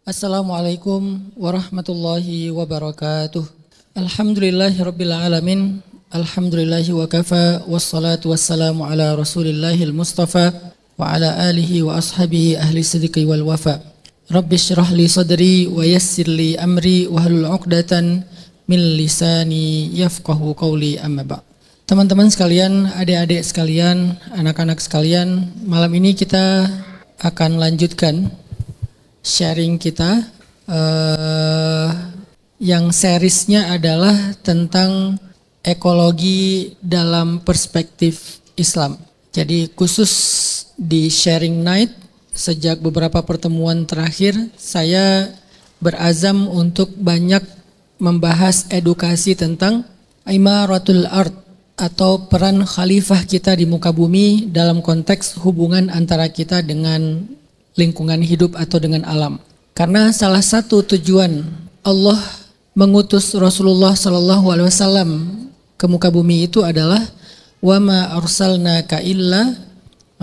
Assalamualaikum warahmatullahi wabarakatuh. Alhamdulillahirabbil alamin. Alhamdulillahi wa kafa wassalatu wassalamu ala Rasulillahil Mustafa wa ala alihi wa ashabihi ahli sidqi wal wafa. Rabbi shrah li sadri wa yassir li amri wahlul 'uqdatan min lisani yafqahu qawli, amma ba'd. Teman-teman sekalian, adik-adik sekalian, anak-anak sekalian, malam ini kita akan lanjutkan sharing kita yang seriesnya adalah tentang ekologi dalam perspektif Islam. Jadi khusus di sharing night, sejak beberapa pertemuan terakhir saya berazam untuk banyak membahas edukasi tentang imaratul ard atau peran khalifah kita di muka bumi dalam konteks hubungan antara kita dengan lingkungan hidup atau dengan alam. Karena salah satu tujuan Allah mengutus Rasulullah SAW ke muka bumi itu adalah wa ma arsalnaka illa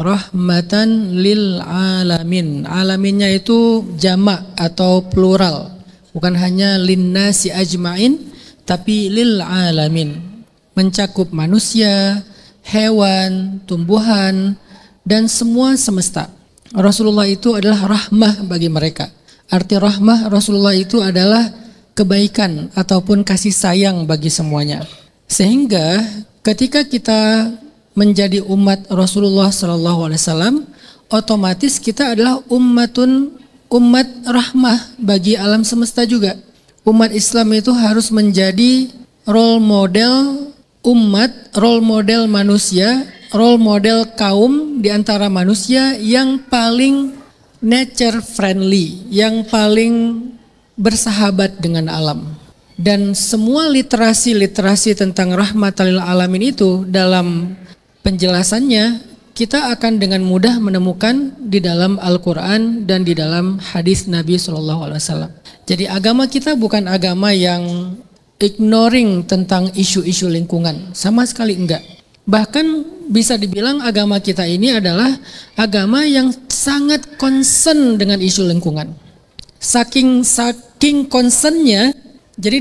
rahmatan lil alamin. Alaminnya itu jamak atau plural, bukan hanya linnasi ajmain, tapi lil alamin, mencakup manusia, hewan, tumbuhan, dan semua semesta. Rasulullah itu adalah rahmah bagi mereka. Arti rahmah Rasulullah itu adalah kebaikan ataupun kasih sayang bagi semuanya. Sehingga ketika kita menjadi umat Rasulullah SAW, otomatis kita adalah umat rahmah bagi alam semesta juga. Umat Islam itu harus menjadi role model umat, role model manusia, role model kaum di antara manusia yang paling nature friendly, yang paling bersahabat dengan alam. Dan semua literasi tentang rahmatal lil alamin itu dalam penjelasannya kita akan dengan mudah menemukan di dalam Al-Quran dan di dalam hadis Nabi SAW. Jadi agama kita bukan agama yang ignoring tentang isu-isu lingkungan, sama sekali enggak. Bahkan bisa dibilang agama kita ini adalah agama yang sangat concern dengan isu lingkungan. Saking concernnya, jadi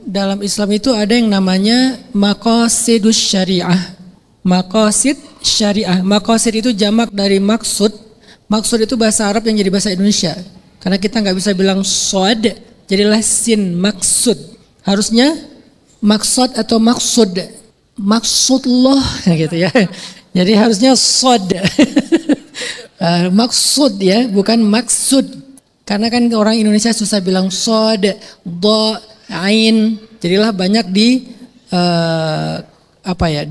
dalam Islam itu ada yang namanya maqasidus syariah. Maqasid syariah. Maqasid itu jamak dari maksud. Maksud itu bahasa Arab yang jadi bahasa Indonesia. Karena kita nggak bisa bilang sod, jadilah sin, maksud. Harusnya maksud atau maksudullah gitu ya. Jadi harusnya sod. Maksud ya, bukan maksud. Karena kan orang Indonesia susah bilang sod, do, ain. Jadilah banyak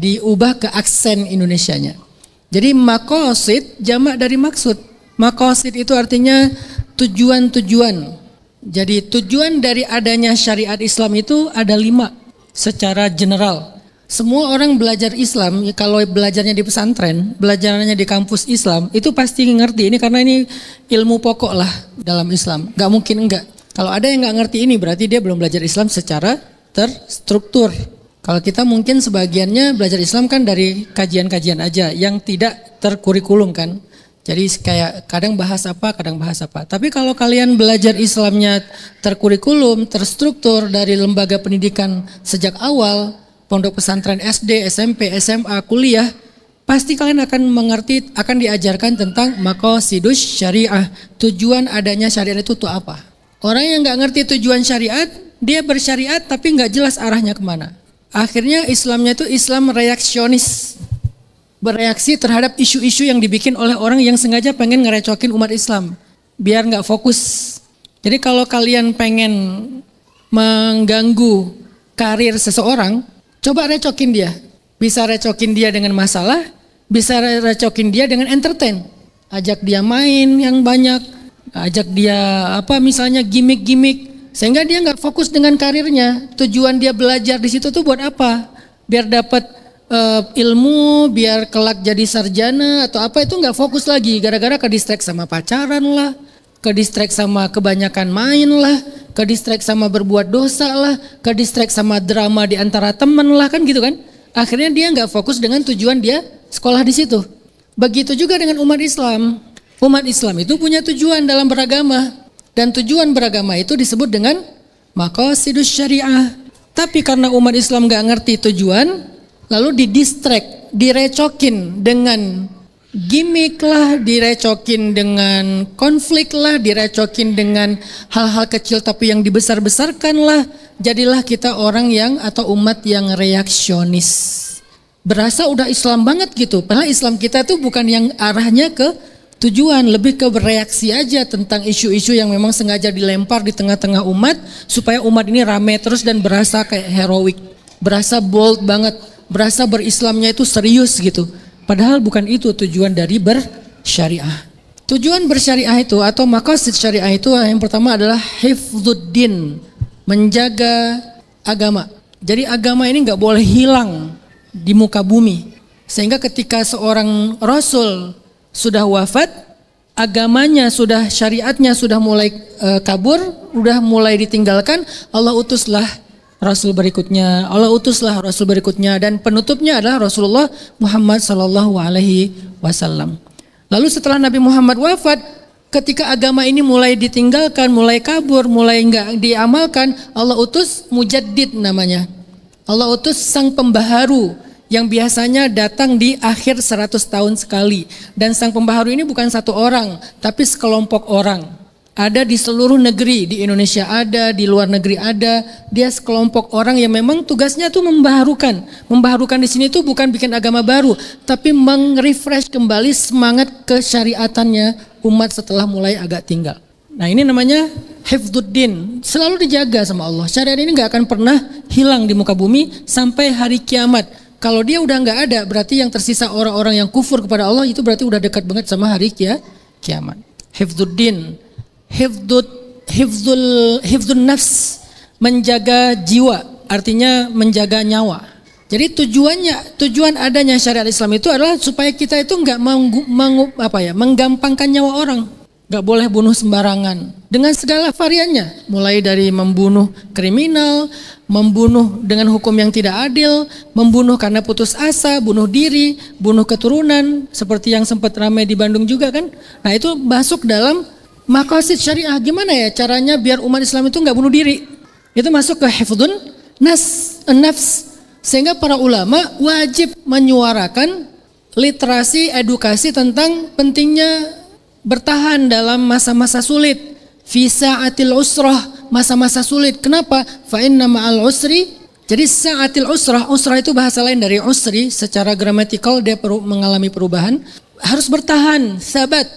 diubah ke aksen Indonesianya. Jadi maqasid jamak dari maksud. Maqasid itu artinya tujuan-tujuan. Jadi tujuan dari adanya syariat Islam itu ada 5 secara general. Semua orang belajar Islam, kalau belajarnya di pesantren, belajarnya di kampus Islam, itu pasti ngerti ini karena ini ilmu pokok lah dalam Islam. Gak mungkin enggak. Kalau ada yang gak ngerti ini berarti dia belum belajar Islam secara terstruktur. Kalau kita mungkin sebagiannya belajar Islam kan dari kajian-kajian aja yang tidak terkurikulum kan. Jadi kayak kadang bahas apa. Tapi kalau kalian belajar Islamnya terkurikulum, terstruktur dari lembaga pendidikan sejak awal, pondok pesantren SD, SMP, SMA, kuliah, pasti kalian akan mengerti, akan diajarkan tentang maqasidus syariah. Tujuan adanya syariat itu tuh apa? Orang yang nggak ngerti tujuan syariat, dia bersyariat tapi nggak jelas arahnya kemana. Akhirnya Islamnya itu Islam reaksionis. Bereaksi terhadap isu-isu yang dibikin oleh orang yang sengaja pengen ngerecokin umat Islam biar nggak fokus. Jadi kalau kalian pengen mengganggu karir seseorang, coba recokin dia. Bisa recokin dia dengan masalah, bisa recokin dia dengan entertain. Ajak dia main yang banyak, ajak dia misalnya gimmick-gimmick, sehingga dia nggak fokus dengan karirnya. Tujuan dia belajar di situ tuh buat apa? Biar dapat ilmu, biar kelak jadi sarjana atau apa, itu nggak fokus lagi gara-gara ke-distract sama pacaran lah, ke-distract sama kebanyakan main lah, ke-distract sama berbuat dosa lah, ke-distract sama drama di antara teman lah, kan gitu kan. Akhirnya dia nggak fokus dengan tujuan dia sekolah di situ. Begitu juga dengan umat Islam. Umat Islam itu punya tujuan dalam beragama. Dan tujuan beragama itu disebut dengan maqasidus syariah. Tapi karena umat Islam gak ngerti tujuan, lalu didistract, direcokin dengan gimmick lah, direcokin dengan konflik lah, direcokin dengan hal-hal kecil tapi yang dibesar-besarkan lah. Jadilah kita orang yang atau umat yang reaksionis. Berasa udah Islam banget gitu. Padahal Islam kita tuh bukan yang arahnya ke tujuan, lebih ke bereaksi aja tentang isu-isu yang memang sengaja dilempar di tengah-tengah umat supaya umat ini rame terus dan berasa kayak heroik, berasa bold banget, berasa berislamnya itu serius gitu. Padahal bukan itu tujuan dari bersyariah. Tujuan bersyariah itu atau maqasid syariah itu yang pertama adalah hifdzuddin, menjaga agama. Jadi agama ini nggak boleh hilang di muka bumi. Sehingga ketika seorang rasul sudah wafat, agamanya sudah, syariatnya sudah mulai kabur, sudah mulai ditinggalkan, Allah utuslah Rasul berikutnya, Allah utuslah Rasul berikutnya, dan penutupnya adalah Rasulullah Muhammad sallallahu alaihi wasallam. Lalu setelah Nabi Muhammad wafat, ketika agama ini mulai ditinggalkan, mulai kabur, mulai enggak diamalkan, Allah utus mujaddid namanya. Allah utus sang pembaharu yang biasanya datang di akhir 100 tahun sekali. Dan sang pembaharu ini bukan satu orang, tapi sekelompok orang. Ada di seluruh negeri, di Indonesia ada, di luar negeri ada. Dia sekelompok orang yang memang tugasnya tuh membaharukan. Membaharukan di sini tuh bukan bikin agama baru, tapi meng-refresh kembali semangat kesyariatannya umat setelah mulai agak tinggal. Nah ini namanya hifdzuddin, selalu dijaga sama Allah. Syariat ini gak akan pernah hilang di muka bumi sampai hari kiamat. Kalau dia udah nggak ada, berarti yang tersisa orang-orang yang kufur kepada Allah itu berarti udah dekat banget sama hari kiamat. Hifdzuddin, hifdzul nafs, menjaga jiwa, artinya menjaga nyawa. Jadi tujuan adanya syariat Islam itu adalah supaya kita itu nggak menggampangkan nyawa orang. Gak boleh bunuh sembarangan dengan segala variannya, mulai dari membunuh kriminal, membunuh dengan hukum yang tidak adil, membunuh karena putus asa, bunuh diri, bunuh keturunan, seperti yang sempat ramai di Bandung juga kan. Nah itu masuk dalam maqasid syariah. Gimana ya caranya biar umat Islam itu gak bunuh diri? Itu masuk ke hifdzun nafs. Sehingga para ulama wajib menyuarakan literasi, edukasi tentang pentingnya bertahan dalam masa-masa sulit. Fi sa'atil usrah, masa-masa sulit. Kenapa? Fa inna ma'al usri. Jadi sa'atil usrah, usrah itu bahasa lain dari usri. Secara gramatikal dia mengalami perubahan. Harus bertahan, sabat.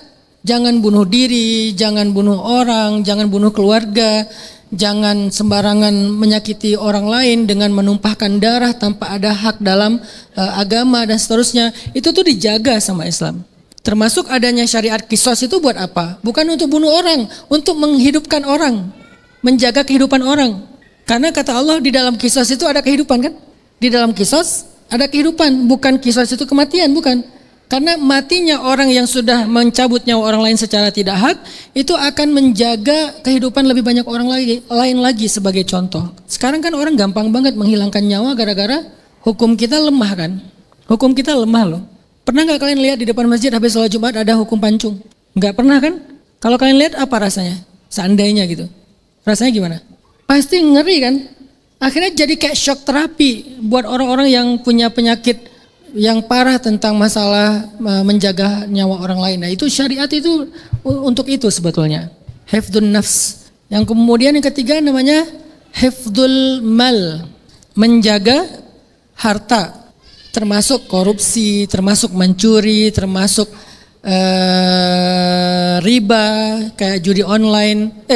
Jangan bunuh diri, jangan bunuh orang, jangan bunuh keluarga, jangan sembarangan menyakiti orang lain dengan menumpahkan darah tanpa ada hak dalam agama dan seterusnya. Itu tuh dijaga sama Islam. Termasuk adanya syariat qisas itu buat apa? Bukan untuk bunuh orang, untuk menghidupkan orang, menjaga kehidupan orang. Karena kata Allah di dalam qisas itu ada kehidupan kan? Di dalam qisas ada kehidupan, bukan qisas itu kematian, bukan. Karena matinya orang yang sudah mencabut nyawa orang lain secara tidak hak, itu akan menjaga kehidupan lebih banyak orang lain lagi sebagai contoh. Sekarang kan orang gampang banget menghilangkan nyawa gara-gara hukum kita lemah kan? Hukum kita lemah loh. Pernah gak kalian lihat di depan masjid habis sholat Jumat ada hukum pancung? Gak pernah kan? Kalau kalian lihat apa rasanya? Seandainya gitu. Rasanya gimana? Pasti ngeri kan? Akhirnya jadi kayak shock terapi buat orang-orang yang punya penyakit yang parah tentang masalah menjaga nyawa orang lain. Nah itu syariat itu untuk itu sebetulnya. Hifdzun nafs. Yang kemudian yang ketiga namanya hifdzul mal. Menjaga harta. Termasuk korupsi, termasuk mencuri, termasuk riba, kayak judi online,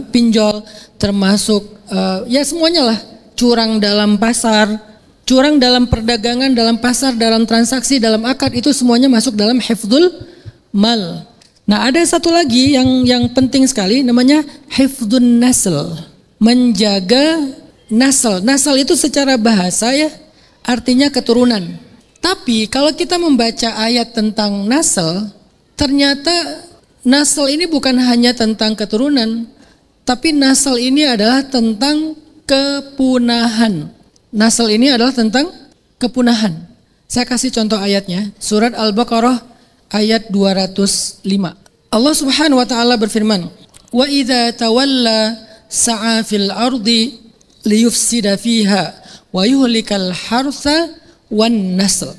pinjol, termasuk ya semuanya lah, curang dalam pasar, curang dalam perdagangan, dalam pasar, dalam transaksi, dalam akad, itu semuanya masuk dalam hifdzul mal. Nah ada satu lagi yang penting sekali, namanya hifdzun nasl, menjaga nasl. Nasl itu secara bahasa ya, artinya keturunan. Tapi kalau kita membaca ayat tentang nasl, ternyata nasl ini bukan hanya tentang keturunan, tapi nasl ini adalah tentang kepunahan. Nasl ini adalah tentang kepunahan. Saya kasih contoh ayatnya, surat Al-Baqarah ayat 205. Allah Subhanahu wa taala berfirman, Wa idza tawalla sa'a fil ardi liyufsida fiha wa yuhlikal hartha wan nasl.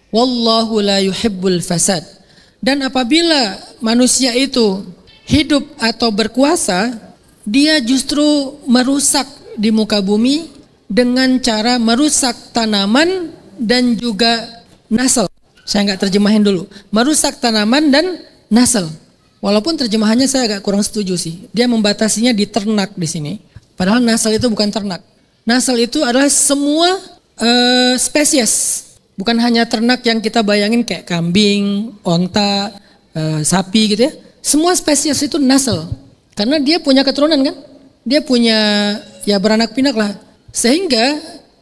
Wallahu la yuhibbul fasad. Dan apabila manusia itu hidup atau berkuasa, dia justru merusak di muka bumi dengan cara merusak tanaman dan juga nasl. Saya nggak terjemahin dulu. Merusak tanaman dan nasl. Walaupun terjemahannya saya agak kurang setuju sih. Dia membatasinya di ternak di sini. Padahal nasl itu bukan ternak. Nasl itu adalah semua spesies. Bukan hanya ternak yang kita bayangin kayak kambing, onta, sapi gitu ya. Semua spesies itu nasl. Karena dia punya keturunan kan. Dia punya ya beranak pinak lah. Sehingga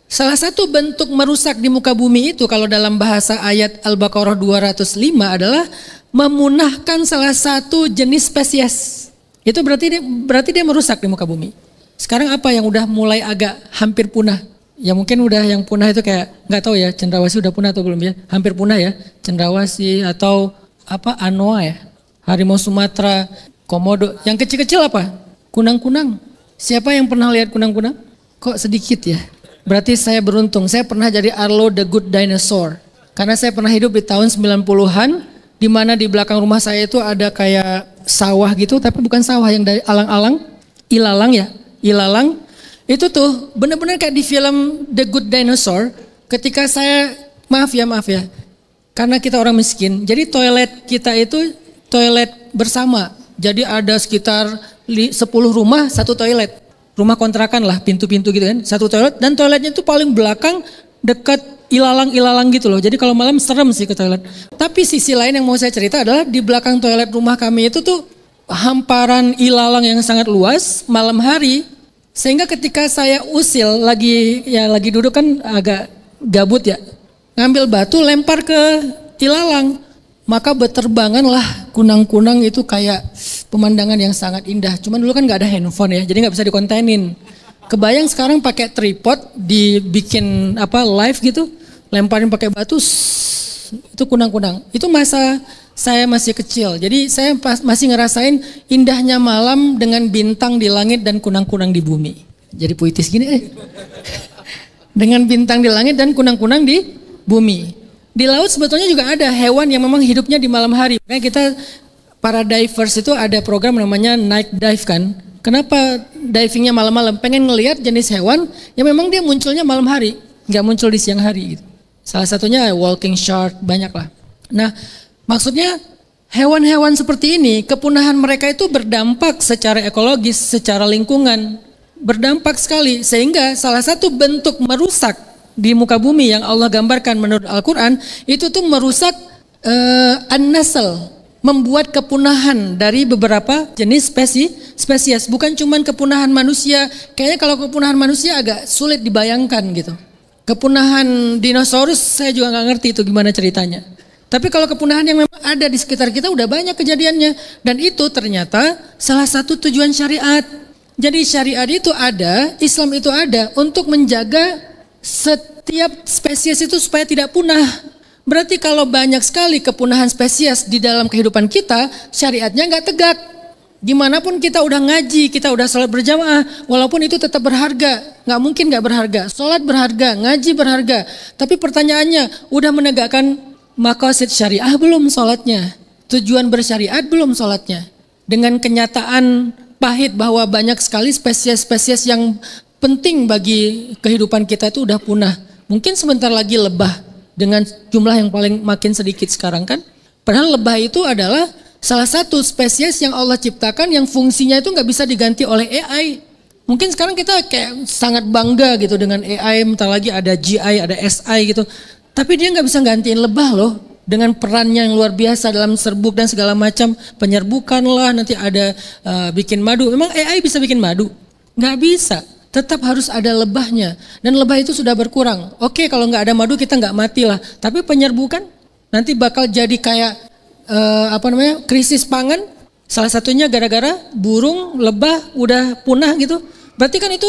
salah satu bentuk merusak di muka bumi itu kalau dalam bahasa ayat Al-Baqarah 205 adalah memunahkan salah satu jenis spesies. Itu berarti dia merusak di muka bumi. Sekarang apa yang udah mulai agak hampir punah? Ya mungkin udah yang punah itu kayak nggak tahu ya, cendrawasih udah punah atau belum ya? Hampir punah ya, cendrawasih atau apa anoa ya, harimau Sumatera, komodo. Yang kecil-kecil apa? Kunang-kunang. Siapa yang pernah lihat kunang-kunang? Kok sedikit ya? Berarti saya beruntung. Saya pernah jadi Arlo the Good Dinosaur. Karena saya pernah hidup di tahun 90-an, di mana di belakang rumah saya itu ada kayak sawah gitu, tapi bukan sawah yang dari alang-alang, ilalang ya, ilalang. Itu tuh benar-benar kayak di film The Good Dinosaur. Ketika saya, maaf ya, karena kita orang miskin, jadi toilet kita itu toilet bersama. Jadi ada sekitar 10 rumah, satu toilet. Rumah kontrakan lah, pintu-pintu gitu kan, satu toilet. Dan toiletnya itu paling belakang dekat ilalang-ilalang gitu loh. Jadi kalau malam serem sih ke toilet. Tapi sisi lain yang mau saya cerita adalah di belakang toilet rumah kami itu tuh hamparan ilalang yang sangat luas malam hari. Sehingga ketika saya usil lagi duduk kan agak gabut ya, ngambil batu lempar ke ilalang, maka berterbanganlah kunang-kunang itu kayak pemandangan yang sangat indah. Cuman dulu kan nggak ada handphone ya, jadi nggak bisa dikontenin. Kebayang sekarang pakai tripod dibikin live gitu, lemparin pakai batu, itu kunang-kunang. Itu masa saya masih kecil, jadi saya masih ngerasain indahnya malam dengan bintang di langit dan kunang-kunang di bumi. Jadi puitis gini dengan bintang di langit dan kunang-kunang di bumi. Di laut sebetulnya juga ada hewan yang memang hidupnya di malam hari. Makanya kita para divers itu ada program namanya night dive kan. Kenapa divingnya malam-malam? Pengen ngelihat jenis hewan yang memang dia munculnya malam hari, nggak muncul di siang hari gitu. Salah satunya walking shark, banyak lah. Nah, maksudnya hewan-hewan seperti ini, kepunahan mereka itu berdampak secara ekologis, secara lingkungan, berdampak sekali. Sehingga salah satu bentuk merusak di muka bumi yang Allah gambarkan menurut Al-Quran, itu tuh merusak an-nasl, membuat kepunahan dari beberapa jenis spesies. Bukan cuma kepunahan manusia, kayaknya kalau kepunahan manusia agak sulit dibayangkan gitu. Kepunahan dinosaurus saya juga nggak ngerti itu gimana ceritanya. Tapi kalau kepunahan yang memang ada di sekitar kita udah banyak kejadiannya. Dan itu ternyata salah satu tujuan syariat. Jadi syariat itu ada, Islam itu ada untuk menjaga setiap spesies itu supaya tidak punah. Berarti kalau banyak sekali kepunahan spesies di dalam kehidupan kita, syariatnya nggak tegak. Dimanapun kita udah ngaji, kita udah sholat berjamaah, walaupun itu tetap berharga, nggak mungkin nggak berharga. Sholat berharga, ngaji berharga. Tapi pertanyaannya, udah menegakkan maqasid syariah belum sholatnya? Tujuan bersyariat belum sholatnya? Dengan kenyataan pahit bahwa banyak sekali spesies-spesies yang penting bagi kehidupan kita itu udah punah. Mungkin sebentar lagi lebah dengan jumlah yang paling makin sedikit sekarang kan. Padahal lebah itu adalah salah satu spesies yang Allah ciptakan yang fungsinya itu nggak bisa diganti oleh AI. Mungkin sekarang kita kayak sangat bangga gitu dengan AI, bentar lagi ada GI, ada SI gitu. Tapi dia nggak bisa gantiin lebah loh. Dengan perannya yang luar biasa dalam serbuk dan segala macam, penyerbukan lah, nanti ada bikin madu. Memang AI bisa bikin madu? Nggak bisa. Tetap harus ada lebahnya. Dan lebah itu sudah berkurang. Oke, kalau nggak ada madu kita nggak mati lah. Tapi penyerbukan nanti bakal jadi kayak krisis pangan. Salah satunya gara-gara burung, lebah udah punah gitu. Berarti kan itu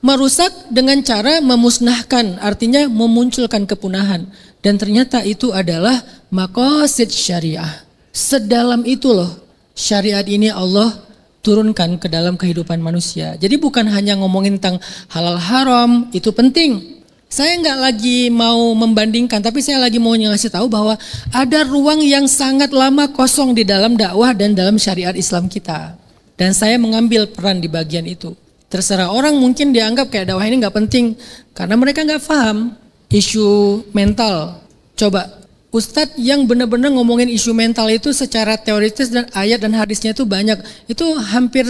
merusak dengan cara memusnahkan, artinya memunculkan kepunahan. Dan ternyata itu adalah maqasid syariah. Sedalam itu loh syariat ini Allah turunkan ke dalam kehidupan manusia. Jadi bukan hanya ngomongin tentang halal haram, itu penting. Saya nggak lagi mau membandingkan, tapi saya lagi mau ngasih tahu bahwa ada ruang yang sangat lama kosong di dalam dakwah dan dalam syariat Islam kita. Dan saya mengambil peran di bagian itu. Terserah orang mungkin dianggap kayak dakwah ini nggak penting karena mereka nggak paham isu mental. Coba Ustadz yang benar-benar ngomongin isu mental itu secara teoritis dan ayat dan hadisnya itu banyak, itu hampir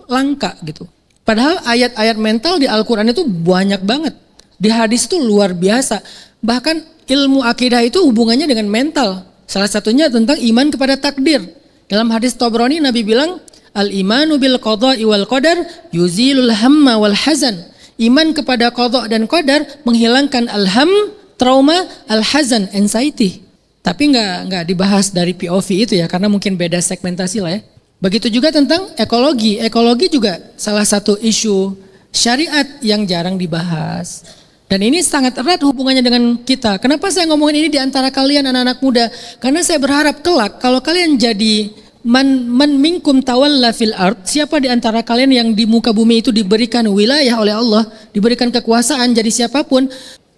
langka gitu. Padahal ayat-ayat mental di Al-Quran itu banyak banget. Di hadis itu luar biasa. Bahkan ilmu akidah itu hubungannya dengan mental. Salah satunya tentang iman kepada takdir. Dalam hadis Tabrani Nabi bilang, al-imanu bil qada'i wal qadar yuzilul hamma wal hazan. Iman kepada qada' dan qadar menghilangkan al-ham, trauma, al-hazan, anxiety. Tapi nggak dibahas dari POV itu ya, karena mungkin beda segmentasi lah ya. Begitu juga tentang ekologi. Ekologi juga salah satu isu syariat yang jarang dibahas. Dan ini sangat erat hubungannya dengan kita. Kenapa saya ngomongin ini di antara kalian anak-anak muda? Karena saya berharap kelak kalau kalian jadi man minkum tawalla fil ard, siapa di antara kalian yang di muka bumi itu diberikan wilayah oleh Allah, diberikan kekuasaan jadi siapapun,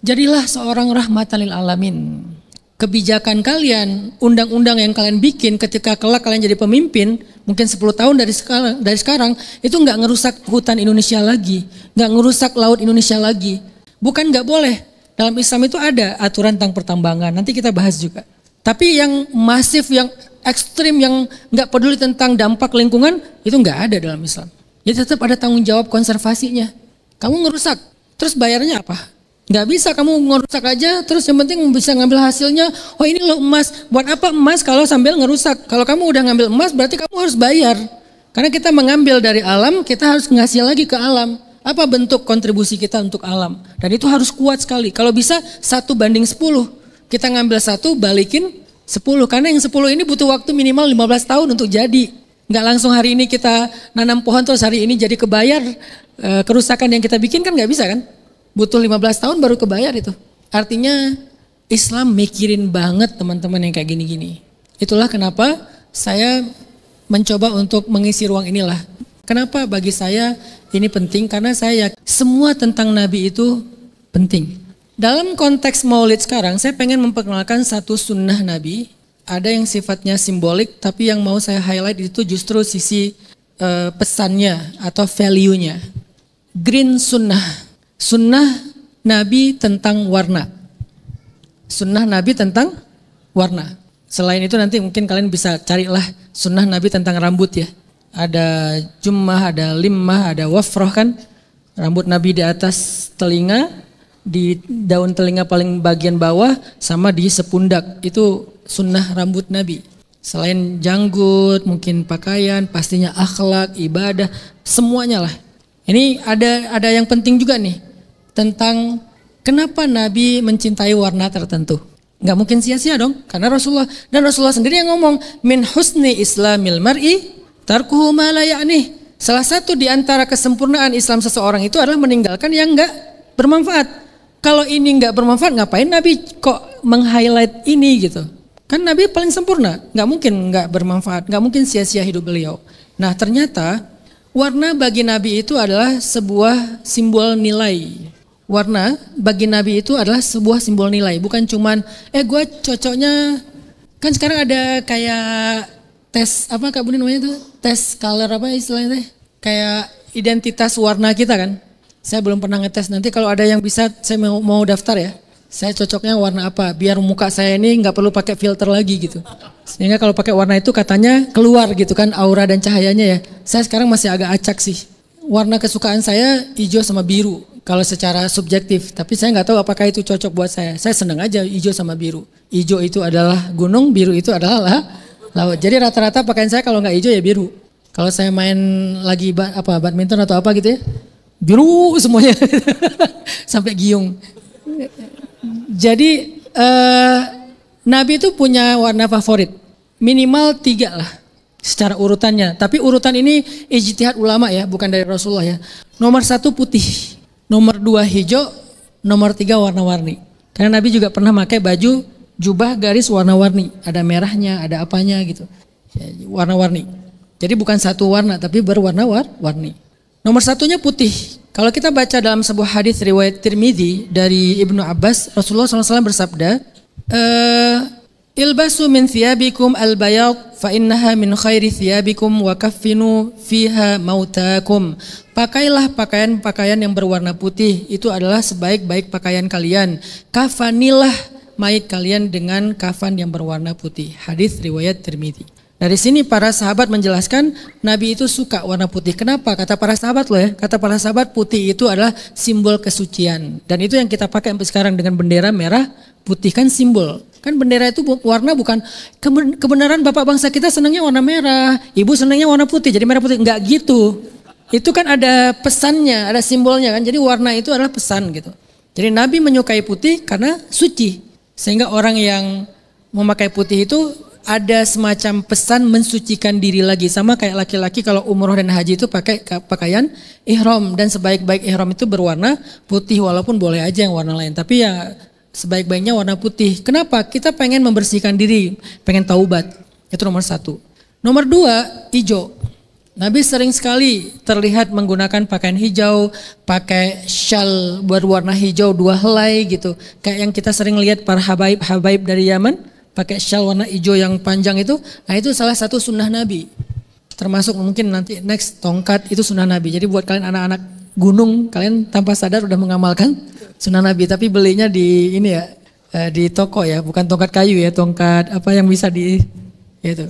jadilah seorang rahmatan lil alamin. Kebijakan kalian, undang-undang yang kalian bikin ketika kelak kalian jadi pemimpin, mungkin 10 tahun dari sekarang itu nggak ngerusak hutan Indonesia lagi, nggak ngerusak laut Indonesia lagi. Bukan nggak boleh, dalam Islam itu ada aturan tentang pertambangan, nanti kita bahas juga. Tapi yang masif, yang ekstrim, yang nggak peduli tentang dampak lingkungan, itu nggak ada dalam Islam. Jadi tetap ada tanggung jawab konservasinya. Kamu ngerusak, terus bayarnya apa? Nggak bisa kamu ngerusak aja, terus yang penting bisa ngambil hasilnya. Oh ini loh emas, buat apa emas kalau sambil ngerusak? Kalau kamu udah ngambil emas berarti kamu harus bayar. Karena kita mengambil dari alam, kita harus ngasih lagi ke alam. Apa bentuk kontribusi kita untuk alam? Dan itu harus kuat sekali. Kalau bisa 1:10. Kita ngambil 1, balikin 10. Karena yang 10 ini butuh waktu minimal 15 tahun untuk jadi. Nggak langsung hari ini kita nanam pohon terus hari ini jadi kebayar kerusakan yang kita bikin, kan nggak bisa kan? Butuh 15 tahun baru kebayar itu. Artinya Islam mikirin banget teman-teman yang kayak gini-gini. Itulah kenapa saya mencoba untuk mengisi ruang inilah. Kenapa bagi saya ini penting? Karena saya semua tentang Nabi itu penting. Dalam konteks maulid sekarang, saya pengen memperkenalkan satu sunnah Nabi. Ada yang sifatnya simbolik, tapi yang mau saya highlight itu justru sisi pesannya atau value-nya. Green sunnah. Sunnah Nabi tentang warna. Sunnah Nabi tentang warna. Selain itu nanti mungkin kalian bisa carilah sunnah Nabi tentang rambut ya. Ada jummah, ada limmah, ada wafroh kan. Rambut Nabi di atas telinga, di daun telinga paling bagian bawah, sama di sepundak. Itu sunnah rambut Nabi. Selain janggut, mungkin pakaian, pastinya akhlak, ibadah, semuanya lah. Ini ada yang penting juga nih. Tentang kenapa Nabi mencintai warna tertentu. Nggak mungkin sia-sia dong. Karena Rasulullah sendiri yang ngomong, min husni islamil mar'i tarkuhu ma la ya'nih. Salah satu di antara kesempurnaan Islam seseorang itu adalah meninggalkan yang enggak bermanfaat. Kalau ini enggak bermanfaat, ngapain Nabi kok meng-highlight ini gitu? Kan Nabi paling sempurna, nggak mungkin enggak bermanfaat, nggak mungkin sia-sia hidup beliau. Nah ternyata warna bagi Nabi itu adalah sebuah simbol nilai. Warna bagi Nabi itu adalah sebuah simbol nilai, bukan cuman gue cocoknya, kan sekarang ada kayak tes apa Kak Budi namanya tuh? Tes color apa istilahnya teh? Kayak identitas warna kita kan. Saya belum pernah ngetes, nanti kalau ada yang bisa saya mau daftar ya. Saya cocoknya warna apa biar muka saya ini nggak perlu pakai filter lagi gitu. Sehingga kalau pakai warna itu katanya keluar gitu kan aura dan cahayanya ya. Saya sekarang masih agak acak sih. Warna kesukaan saya hijau sama biru kalau secara subjektif. Tapi saya nggak tahu apakah itu cocok buat saya. Saya senang aja hijau sama biru. Hijau itu adalah gunung, biru itu adalah laut. Jadi rata-rata pakaian saya kalau nggak hijau ya biru. Kalau saya main lagi badminton atau apa gitu ya, biru semuanya sampai giung. Jadi Nabi itu punya warna favorit minimal 3 lah secara urutannya. Tapi urutan ini ijtihad ulama ya, bukan dari Rasulullah ya. Nomor 1 putih, nomor 2 hijau, nomor 3 warna-warni. Karena Nabi juga pernah pakai baju jubah garis warna-warni, ada merahnya, ada apanya gitu, warna-warni. Jadi bukan satu warna tapi berwarna-warni. Nomor satunya putih. Kalau kita baca dalam sebuah hadis riwayat Tirmidzi dari Ibnu Abbas, Rasulullah SAW bersabda, ilbasu min thiyabikum al-bayad fa innaha min khairi thiyabikum wa kaffinu fiha mautakum. Pakailah pakaian-pakaian yang berwarna putih, itu adalah sebaik-baik pakaian kalian. Kafanilah mayit kalian dengan kafan yang berwarna putih. Hadis riwayat Tirmidzi. Dari sini para sahabat menjelaskan Nabi itu suka warna putih. Kenapa? Kata para sahabat loh ya. Kata para sahabat putih itu adalah simbol kesucian. Dan itu yang kita pakai sampai sekarang dengan bendera merah putih, kan simbol. Kan bendera itu warna bukan kebenaran bapak bangsa kita senangnya warna merah, ibu senangnya warna putih, jadi merah putih. Enggak gitu. Itu kan ada pesannya, ada simbolnya kan. Jadi warna itu adalah pesan gitu. Jadi Nabi menyukai putih karena suci. Sehingga orang yang memakai putih itu ada semacam pesan mensucikan diri lagi. Sama kayak laki-laki kalau umroh dan haji itu pakai pakaian ihram. Dan sebaik-baik ihram itu berwarna putih, walaupun boleh aja yang warna lain. Tapi ya sebaik-baiknya warna putih. Kenapa? Kita pengen membersihkan diri, pengen taubat. Itu nomor satu. Nomor dua, hijau. Nabi sering sekali terlihat menggunakan pakaian hijau, pakai syal berwarna hijau 2 helai gitu. Kayak yang kita sering lihat para habaib dari Yaman, pakai syal warna hijau yang panjang itu. Nah itu salah satu sunnah Nabi. Termasuk mungkin nanti next tongkat itu sunnah Nabi. Jadi buat kalian anak-anak gunung, kalian tanpa sadar udah mengamalkan sunnah Nabi. Tapi belinya di ini ya, di toko ya, bukan tongkat kayu ya, tongkat apa yang bisa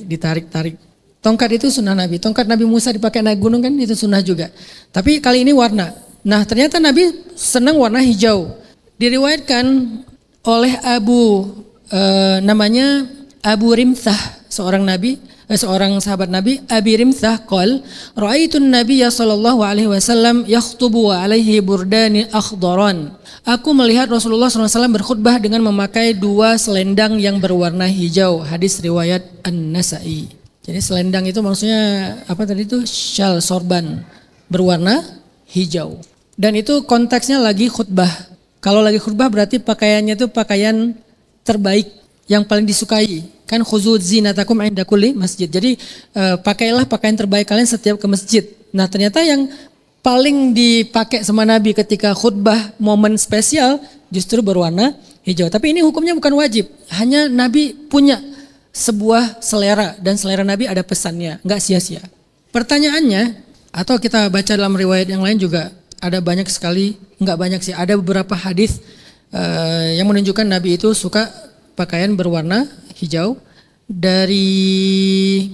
ditarik-tarik. Tongkat itu sunnah Nabi. Tongkat Nabi Musa dipakai naik gunung kan itu sunnah juga. Tapi kali ini warna. Nah ternyata Nabi senang warna hijau. Diriwayatkan oleh namanya Abu Rimthah, seorang sahabat Nabi, Abi Rimthah qol, ra'aitun Nabiyya sallallahu alaihi wasallam yakhtubu wa alaihi burdani akhdaran. Aku melihat Rasulullah SAW berkhutbah dengan memakai 2 selendang yang berwarna hijau. Hadis riwayat An-Nasa'i. Jadi selendang itu maksudnya apa tadi itu? Syal sorban berwarna hijau. Dan itu konteksnya lagi khutbah. Kalau lagi khutbah berarti pakaiannya itu pakaian terbaik yang paling disukai. Kan khuzuz zinatakum inda kulli masjid. Jadi pakailah pakaian terbaik kalian setiap ke masjid. Nah ternyata yang paling dipakai sama Nabi ketika khutbah momen spesial justru berwarna hijau. Tapi ini hukumnya bukan wajib. Hanya Nabi punya sebuah selera dan selera Nabi ada pesannya, nggak sia-sia. Pertanyaannya, atau kita baca dalam riwayat yang lain juga ada banyak sekali, nggak banyak sih, ada beberapa hadis yang menunjukkan Nabi itu suka pakaian berwarna hijau. Dari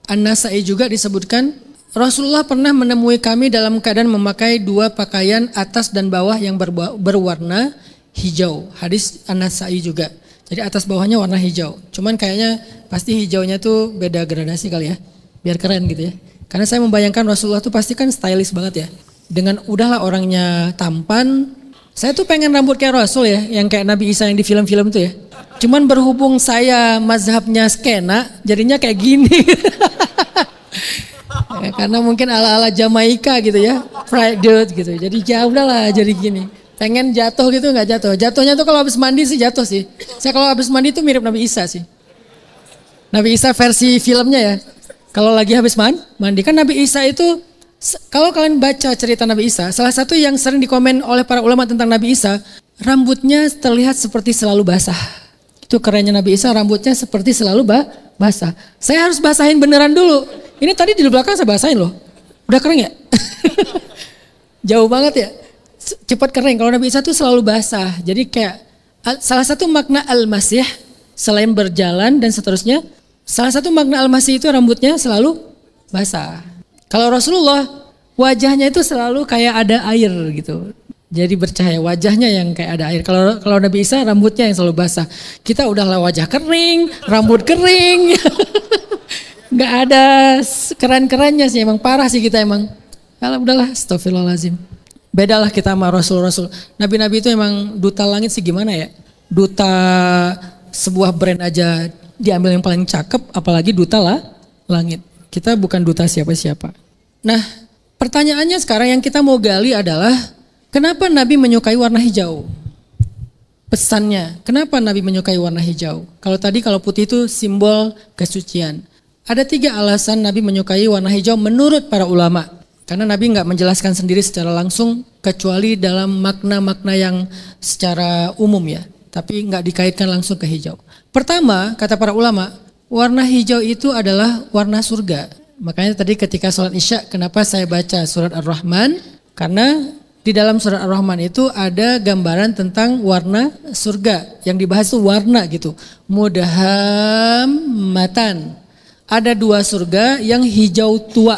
An-Nasa'i juga disebutkan Rasulullah pernah menemui kami dalam keadaan memakai 2 pakaian atas dan bawah yang berwarna hijau. Hadis An-Nasa'i juga. Jadi atas bawahnya warna hijau. Cuman kayaknya pasti hijaunya tuh beda gradasi kali ya. Biar keren gitu ya. Karena saya membayangkan Rasulullah tuh pasti kan stylish banget ya. Dengan udahlah orangnya tampan. Saya tuh pengen rambut kayak Rasul ya. Yang kayak Nabi Isa yang di film-film tuh ya. Cuman berhubung saya mazhabnya skena. Jadinya kayak gini. Ya, karena mungkin ala-ala Jamaika gitu ya. Fried dude gitu. Jadi ya udahlah jadi gini. Pengen jatuh gitu nggak jatuh. Jatuhnya tuh kalau habis mandi sih jatuh sih. Saya kalau habis mandi tuh mirip Nabi Isa sih. Nabi Isa versi filmnya ya. Kalau lagi habis mandi kan Nabi Isa itu, kalau kalian baca cerita Nabi Isa, salah satu yang sering dikomen oleh para ulama tentang Nabi Isa, rambutnya terlihat seperti selalu basah. Itu kerennya Nabi Isa, rambutnya seperti selalu basah. Saya harus basahin beneran dulu. Ini tadi di belakang saya basahin loh. Udah kering ya? Jauh banget ya? Cepat kering. Kalau Nabi Isa itu selalu basah. Jadi kayak salah satu makna al-masih selain berjalan dan seterusnya, salah satu makna al-masih itu rambutnya selalu basah. Kalau Rasulullah wajahnya itu selalu kayak ada air gitu. Jadi bercahaya, wajahnya yang kayak ada air. Kalau Nabi Isa rambutnya yang selalu basah. Kita udahlah wajah kering, rambut kering. Nggak ada keren-kerennya sih, emang parah sih kita emang. Kalau udahlah, astagfirullahaladzim. Bedalah kita sama Rasul-Rasul. Nabi-Nabi itu emang duta langit sih gimana ya. Duta sebuah brand aja diambil yang paling cakep, apalagi duta langit. Kita bukan duta siapa-siapa. Nah, pertanyaannya sekarang yang kita mau gali adalah kenapa Nabi menyukai warna hijau? Pesannya, kenapa Nabi menyukai warna hijau? Kalau tadi kalau putih itu simbol kesucian. Ada 3 alasan Nabi menyukai warna hijau menurut para ulama. Karena Nabi nggak menjelaskan sendiri secara langsung kecuali dalam makna-makna yang secara umum ya. Tapi nggak dikaitkan langsung ke hijau. Pertama, kata para ulama, warna hijau itu adalah warna surga. Makanya tadi ketika sholat Isya, kenapa saya baca surat Ar-Rahman? Karena di dalam surat Ar-Rahman itu ada gambaran tentang warna surga. Yang dibahas itu warna gitu. Mudhammatan. Ada 2 surga yang hijau tua.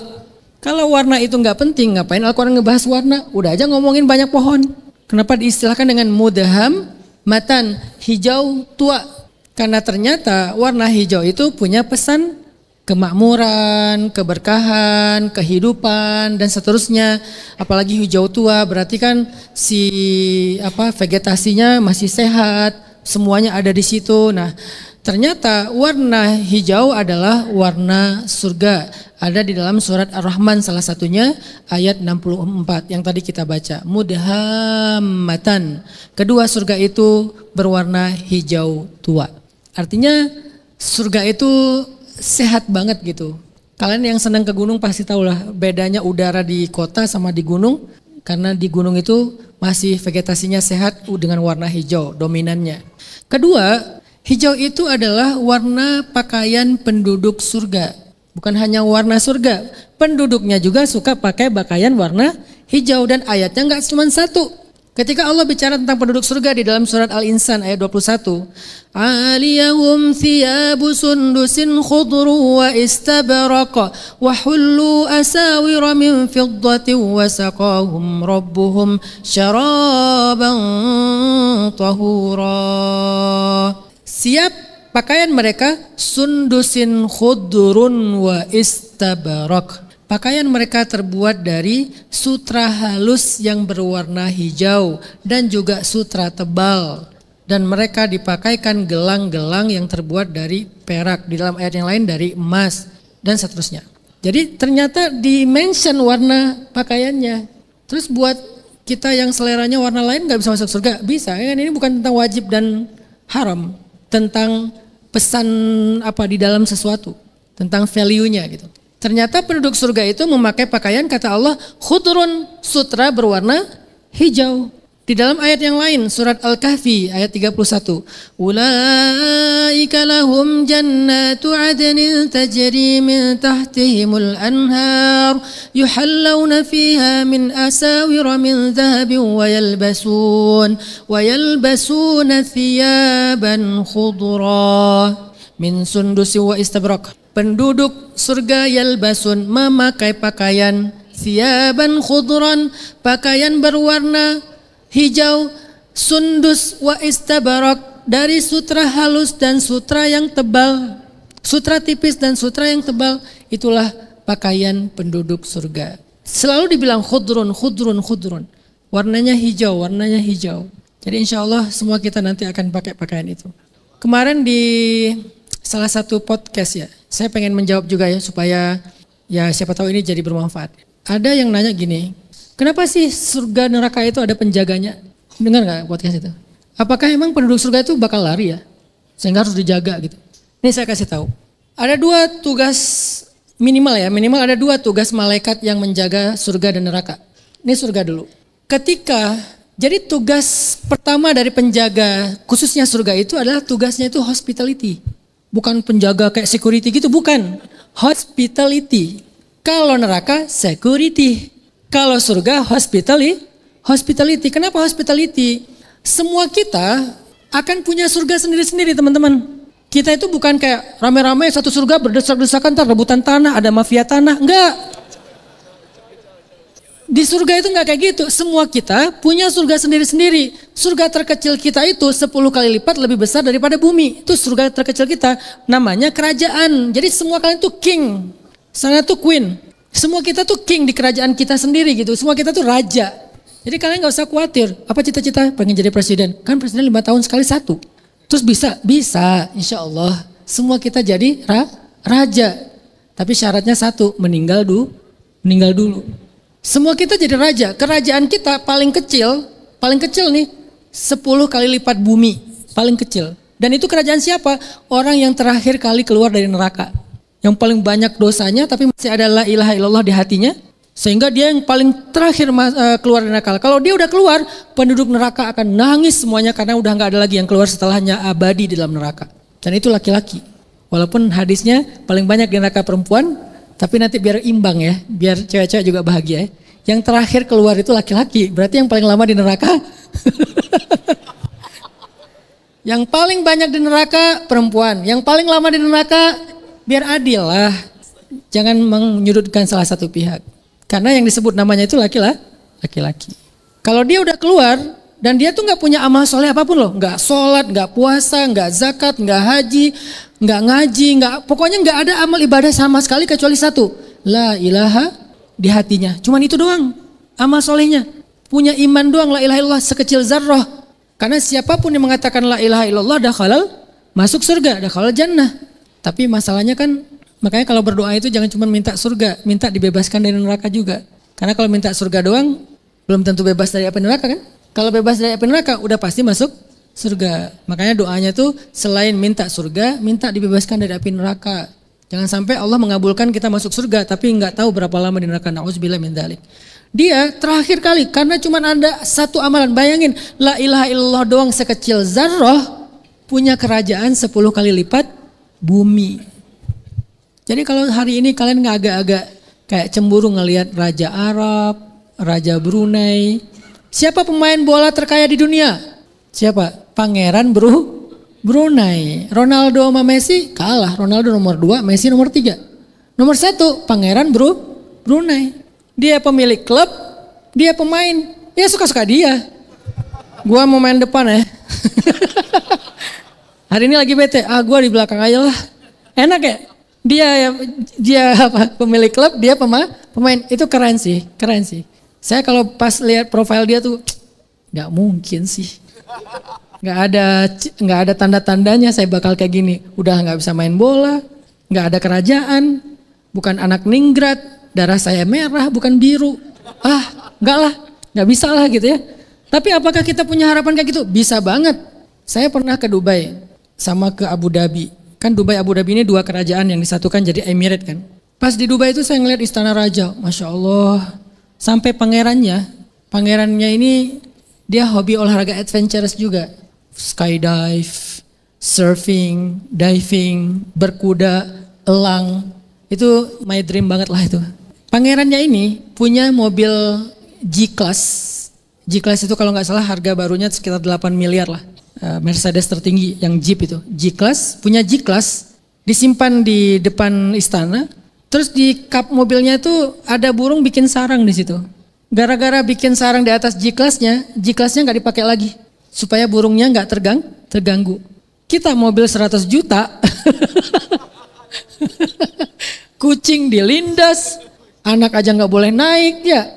Kalau warna itu nggak penting, ngapain Al-Quran ngebahas warna? Udah aja ngomongin banyak pohon. Kenapa diistilahkan dengan mudhammatan, hijau tua? Karena ternyata warna hijau itu punya pesan kemakmuran, keberkahan, kehidupan dan seterusnya. Apalagi hijau tua berarti kan vegetasinya masih sehat, semuanya ada di situ. Nah, ternyata warna hijau adalah warna surga. Ada di dalam surat Ar-Rahman salah satunya ayat 64 yang tadi kita baca. Mudhammatan. Kedua surga itu berwarna hijau tua. Artinya surga itu sehat banget gitu. Kalian yang senang ke gunung pasti tahulah bedanya udara di kota sama di gunung. Karena di gunung itu masih vegetasinya sehat dengan warna hijau dominannya. Kedua, hijau itu adalah warna pakaian penduduk surga. Bukan hanya warna surga, penduduknya juga suka pakai pakaian warna hijau dan ayatnya nggak cuma satu. Ketika Allah bicara tentang penduduk surga di dalam surat Al-Insan ayat 21. Aliyahum thiyabu sundusin khudru wa istabaraka wa hullu asawira min fiddatin wa saqahum rabbuhum syaraban tahura. Siap pakaian mereka sundusin khudrun wa istabarak. Pakaian mereka terbuat dari sutra halus yang berwarna hijau dan juga sutra tebal. Dan mereka dipakaikan gelang-gelang yang terbuat dari perak. Di dalam ayat yang lain dari emas dan seterusnya. Jadi ternyata di-mention warna pakaiannya. Terus buat kita yang seleranya warna lain gak bisa masuk surga? Bisa, kan ini bukan tentang wajib dan haram. Tentang pesan apa di dalam sesuatu. Tentang value-nya gitu. Ternyata penduduk surga itu memakai pakaian kata Allah khudrun, sutra berwarna hijau. Di dalam ayat yang lain surat Al-Kahfi ayat 31. Ulaika lahum jannatu adnin tajri min tahtihimul anhar yuhallawna fiha min asawira min dhahabin wa yalbasuna thiyaban khudra min sundusi wa istabrak. Penduduk surga yalbasun memakai pakaian thiyaban khudran, pakaian berwarna hijau, sundus wa istabarak, dari sutra halus dan sutra yang tebal, sutra tipis dan sutra yang tebal. Itulah pakaian penduduk surga. Selalu dibilang khudrun, khudrun, khudrun. Warnanya hijau, warnanya hijau. Jadi insya Allah semua kita nanti akan pakai pakaian itu. Kemarin di salah satu podcast ya, saya pengen menjawab juga ya supaya ya siapa tahu ini jadi bermanfaat. Ada yang nanya gini, kenapa sih surga neraka itu ada penjaganya? Dengar gak podcast itu? Apakah emang penduduk surga itu bakal lari ya? Sehingga harus dijaga gitu. Ini saya kasih tahu. Ada 2 tugas minimal ya, minimal ada 2 tugas malaikat yang menjaga surga dan neraka. Ini surga dulu. Jadi tugas pertama dari penjaga khususnya surga itu adalah tugasnya itu hospitality. Bukan penjaga kayak security gitu, bukan. Hospitality. Kalau neraka, security. Kalau surga, hospitality. Kenapa hospitality? Semua kita akan punya surga sendiri-sendiri teman-teman. Kita itu bukan kayak rame-rame satu surga berdesak-desakan, ntar rebutan tanah, ada mafia tanah. Enggak. Di surga itu enggak kayak gitu. Semua kita punya surga sendiri-sendiri. Surga terkecil kita itu 10 kali lipat lebih besar daripada bumi. Itu surga terkecil kita. Namanya kerajaan. Jadi semua kalian tuh king. Sana tuh queen. Semua kita tuh king di kerajaan kita sendiri gitu. Semua kita tuh raja. Jadi kalian gak usah khawatir. Apa cita-cita? Pengen jadi presiden. Kan presiden 5 tahun sekali satu. Terus bisa? Bisa. Insya Allah. Semua kita jadi raja. Tapi syaratnya satu. Meninggal dulu. Semua kita jadi raja. Kerajaan kita paling kecil nih 10 kali lipat bumi, paling kecil. Dan itu kerajaan siapa? Orang yang terakhir kali keluar dari neraka. yang paling banyak dosanya tapi masih ada la ilaha illallah di hatinya, sehingga dia yang paling terakhir keluar dari neraka. Kalau dia udah keluar, penduduk neraka akan nangis semuanya karena udah nggak ada lagi yang keluar setelahnya abadi di dalam neraka. Dan itu laki-laki. Walaupun hadisnya paling banyak di neraka perempuan, tapi nanti biar imbang ya, biar cewek-cewek juga bahagia ya. Yang terakhir keluar itu laki-laki, berarti yang paling lama di neraka. Yang paling banyak di neraka perempuan, yang paling lama di neraka, biar adil lah. Jangan menyudutkan salah satu pihak. Karena yang disebut namanya itu laki-laki. Kalau dia udah keluar dan dia tuh nggak punya amal soleh apapun loh, nggak sholat, nggak puasa, nggak zakat, nggak haji, nggak ngaji, pokoknya nggak ada amal ibadah sama sekali kecuali satu, la ilaha di hatinya. Cuman itu doang amal solehnya. Punya iman doang, la ilaha illallah sekecil zarrah. Karena siapapun yang mengatakan la ilaha illallah dakhalal, masuk surga, dakhalal jannah. Tapi masalahnya kan, makanya kalau berdoa itu jangan cuma minta surga, minta dibebaskan dari neraka juga. Karena kalau minta surga doang, belum tentu bebas dari api neraka kan? Kalau bebas dari api neraka, udah pasti masuk surga. Makanya doanya tuh selain minta surga, minta dibebaskan dari api neraka. Jangan sampai Allah mengabulkan kita masuk surga, tapi nggak tahu berapa lama di neraka. Na'udzubillah min dzalik. Dia terakhir kali, karena cuma ada satu amalan. Bayangin, la ilaha illallah doang sekecil zarrah, punya kerajaan 10 kali lipat bumi. Jadi kalau hari ini kalian nggak agak-agak kayak cemburu ngelihat Raja Arab, Raja Brunei. Siapa pemain bola terkaya di dunia? Siapa? Pangeran Brunei. Ronaldo sama Messi kalah. Ronaldo nomor 2, Messi nomor 3. Nomor 1 Pangeran Brunei. Dia pemilik klub, dia pemain. Ya suka-suka dia. Gua mau main depan ya. Hari ini lagi bete, gua di belakang aja lah. Enak ya? Dia apa? Pemilik klub, dia pemain. Itu keren sih. Saya kalau pas lihat profil dia tuh, nggak mungkin sih. Nggak ada tanda-tandanya saya bakal kayak gini. Udah nggak bisa main bola, nggak ada kerajaan, bukan anak ningrat, darah saya merah bukan biru. Nggak lah, nggak bisa lah gitu ya. Tapi apakah kita punya harapan kayak gitu? Bisa banget. Saya pernah ke Dubai sama ke Abu Dhabi. Kan Dubai Abu Dhabi ini 2 kerajaan yang disatukan jadi Emirate kan. Pas di Dubai itu saya ngeliat istana raja, Masya Allah. Sampai pangerannya ini dia hobi olahraga adventurous juga. Skydive, surfing, diving, berkuda, elang. Itu my dream banget lah itu. Pangerannya ini punya mobil G-Class. G-Class itu kalau nggak salah harga barunya sekitar 8 miliar lah. Mercedes tertinggi yang Jeep itu. G-Class, punya G-Class disimpan di depan istana. Terus di kap mobilnya itu ada burung bikin sarang di situ. Gara-gara bikin sarang di atas G-Class-nya nggak dipakai lagi. Supaya burungnya nggak terganggu. Kita mobil 100 juta. Kucing dilindas, anak aja nggak boleh naik ya.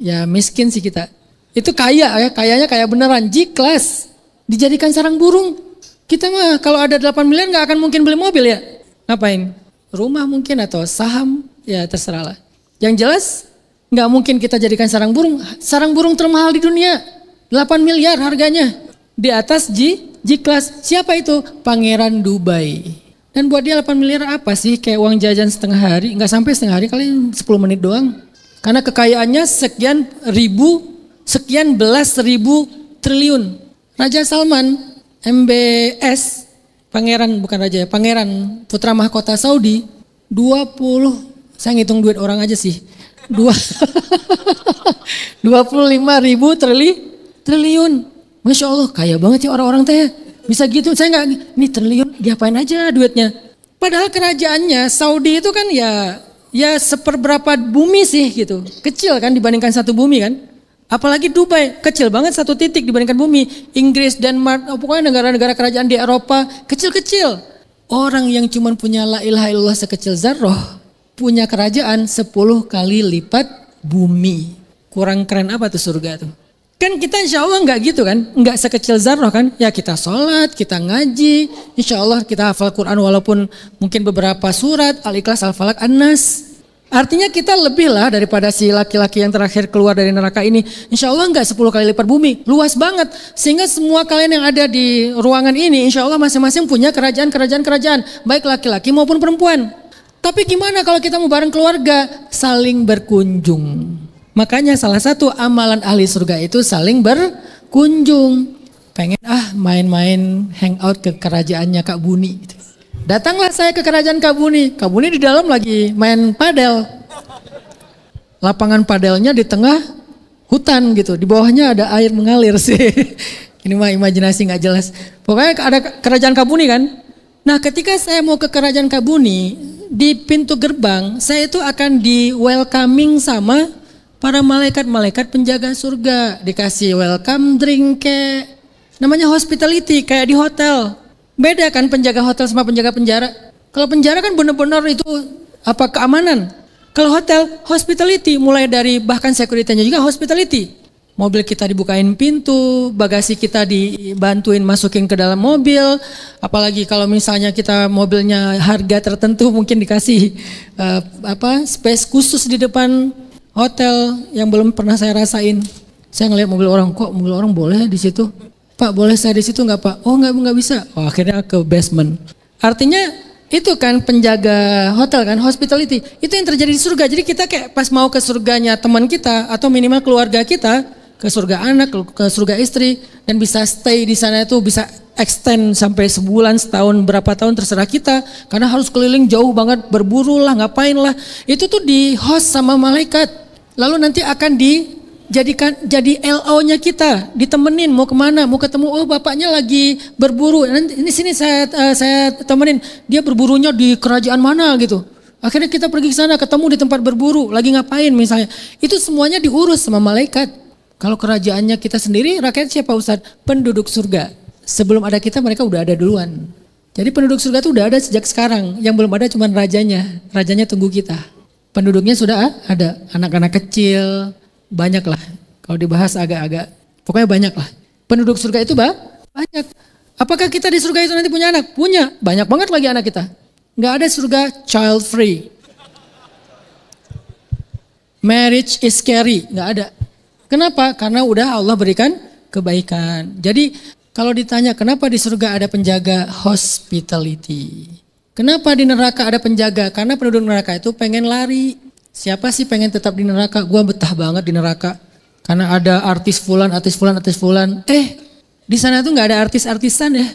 Ya miskin sih kita. Itu kayanya kayak beneran G-Class. Dijadikan sarang burung. Kita mah kalau ada 8 miliar nggak akan mungkin beli mobil ya. Ngapain? Rumah mungkin atau saham, ya terserah lah. Yang jelas nggak mungkin kita jadikan sarang burung. Sarang burung termahal di dunia, 8 miliar harganya. Di atas G-Class. Siapa itu? Pangeran Dubai. Dan buat dia 8 miliar apa sih? Kayak uang jajan setengah hari, nggak sampai setengah hari, kali 10 menit doang. Karena kekayaannya sekian belas ribu triliun. Raja Salman, MBS, pangeran bukan raja ya, pangeran putra mahkota Saudi, 20, saya ngitung duit orang aja sih, 25 ribu triliun. Masya Allah, kaya banget ya orang-orang teh. Bisa gitu, saya nggak, ini triliun diapain aja duitnya. Padahal kerajaannya Saudi itu kan ya seperberapa bumi sih gitu. Kecil kan dibandingkan satu bumi kan. Apalagi Dubai, kecil banget satu titik dibandingkan bumi. Inggris, Denmark, pokoknya negara-negara kerajaan di Eropa kecil-kecil. Orang yang cuma punya la ilaha illallah sekecil zarrah, punya kerajaan 10 kali lipat bumi. Kurang keren apa tuh surga tuh? Kan kita insya Allah nggak gitu kan, nggak sekecil zarrah kan. Ya kita sholat, kita ngaji, insya Allah kita hafal Quran walaupun mungkin beberapa surat, Al-Ikhlas, Al-Falaq, An-Nas. Artinya kita lebih lah daripada si laki-laki yang terakhir keluar dari neraka ini. Insya Allah nggak 10 kali lipat bumi, luas banget. Sehingga semua kalian yang ada di ruangan ini insya Allah masing-masing punya kerajaan, baik laki-laki maupun perempuan. Tapi gimana kalau kita mau bareng keluarga? Saling berkunjung. Makanya salah satu amalan ahli surga itu saling berkunjung. Pengen main-main hangout ke kerajaannya Kak Buni. Datanglah saya ke kerajaan Kak Buni. Kak Buni di dalam lagi main padel. Lapangan padelnya di tengah hutan gitu. Di bawahnya ada air mengalir sih. Ini mah imajinasi gak jelas. Pokoknya ada kerajaan Kak Buni kan. Nah ketika saya mau ke kerajaan Kak Buni, di pintu gerbang saya itu akan di welcoming sama para malaikat-malaikat penjaga surga. Dikasih welcome drink namanya hospitality kayak di hotel. Beda kan penjaga hotel sama penjaga penjara. Kalau penjara kan benar-benar itu keamanan. Kalau hotel hospitality mulai dari bahkan securitynya juga hospitality. Mobil kita dibukain pintu, bagasi kita dibantuin masukin ke dalam mobil. Apalagi kalau misalnya kita mobilnya harga tertentu mungkin dikasih space khusus di depan hotel yang belum pernah saya rasain. Saya ngeliat mobil orang, kok mobil orang boleh di situ? Pak boleh saya di situ nggak Pak? Oh nggak bisa. Oh, akhirnya ke basement. Artinya itu kan penjaga hotel kan hospitality. Itu yang terjadi di surga. Jadi kita kayak pas mau ke surganya teman kita atau minimal keluarga kita, ke surga anak, ke surga istri dan bisa stay di sana itu bisa extend sampai sebulan, setahun, berapa tahun terserah kita. Karena harus keliling jauh banget, berburu lah, ngapain lah. Itu tuh di host sama malaikat. Lalu nanti akan jadi LO-nya kita, ditemenin mau kemana, mau ketemu, oh bapaknya lagi berburu, nanti ini sini saya temenin, dia berburunya di kerajaan mana gitu. Akhirnya kita pergi ke sana, ketemu di tempat berburu, lagi ngapain misalnya. Itu semuanya diurus sama malaikat. Kalau kerajaannya kita sendiri, rakyat siapa Ustadz? Penduduk surga. Sebelum ada kita mereka udah ada duluan. Jadi penduduk surga itu udah ada sejak sekarang, yang belum ada cuma rajanya tunggu kita. Penduduknya sudah ada, anak-anak kecil, banyak lah. Kalau dibahas agak-agak, pokoknya banyak lah. Penduduk surga itu banyak. Apakah kita di surga itu nanti punya anak? Punya, banyak banget lagi anak kita. Nggak ada surga child free. Marriage is scary, nggak ada. Kenapa? Karena udah Allah berikan kebaikan. Jadi kalau ditanya kenapa di surga ada penjaga hospitality? Kenapa di neraka ada penjaga? Karena penduduk neraka itu pengen lari. Siapa sih pengen tetap di neraka? Gua betah banget di neraka. Karena ada artis fulan. Di sana tuh nggak ada artis-artisan ya.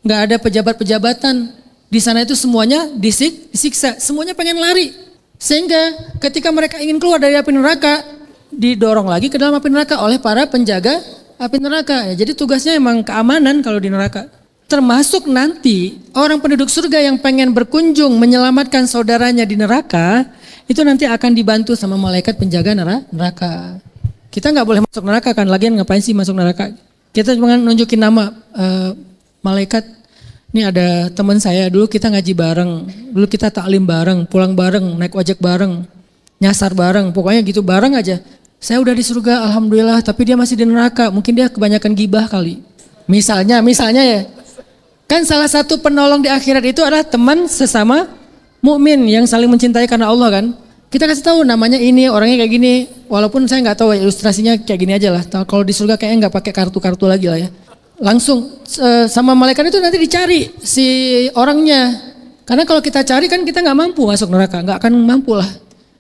Nggak ada pejabat-pejabatan. Di sana itu semuanya disiksa. Semuanya pengen lari. Sehingga ketika mereka ingin keluar dari api neraka, didorong lagi ke dalam api neraka oleh para penjaga api neraka. Ya, jadi tugasnya emang keamanan kalau di neraka. Termasuk nanti orang penduduk surga yang pengen berkunjung menyelamatkan saudaranya di neraka, itu nanti akan dibantu sama malaikat penjaga neraka. Kita nggak boleh masuk neraka kan, lagian ngapain sih masuk neraka? Kita cuma nunjukin nama malaikat. Ini ada teman saya, dulu kita ngaji bareng, dulu kita taklim bareng, pulang bareng, naik ojek bareng, nyasar bareng, pokoknya gitu bareng aja. Saya udah di surga alhamdulillah, tapi dia masih di neraka, mungkin dia kebanyakan gibah kali. Misalnya ya. Kan salah satu penolong di akhirat itu adalah teman sesama mukmin yang saling mencintai karena Allah kan. Kita kasih tahu namanya ini, orangnya kayak gini. Walaupun saya nggak tahu ilustrasinya kayak gini aja lah. Kalau di surga kayaknya nggak pakai kartu-kartu lagi lah ya. Langsung sama malaikat itu nanti dicari si orangnya. Karena kalau kita cari kan kita nggak mampu masuk neraka, nggak akan mampu lah.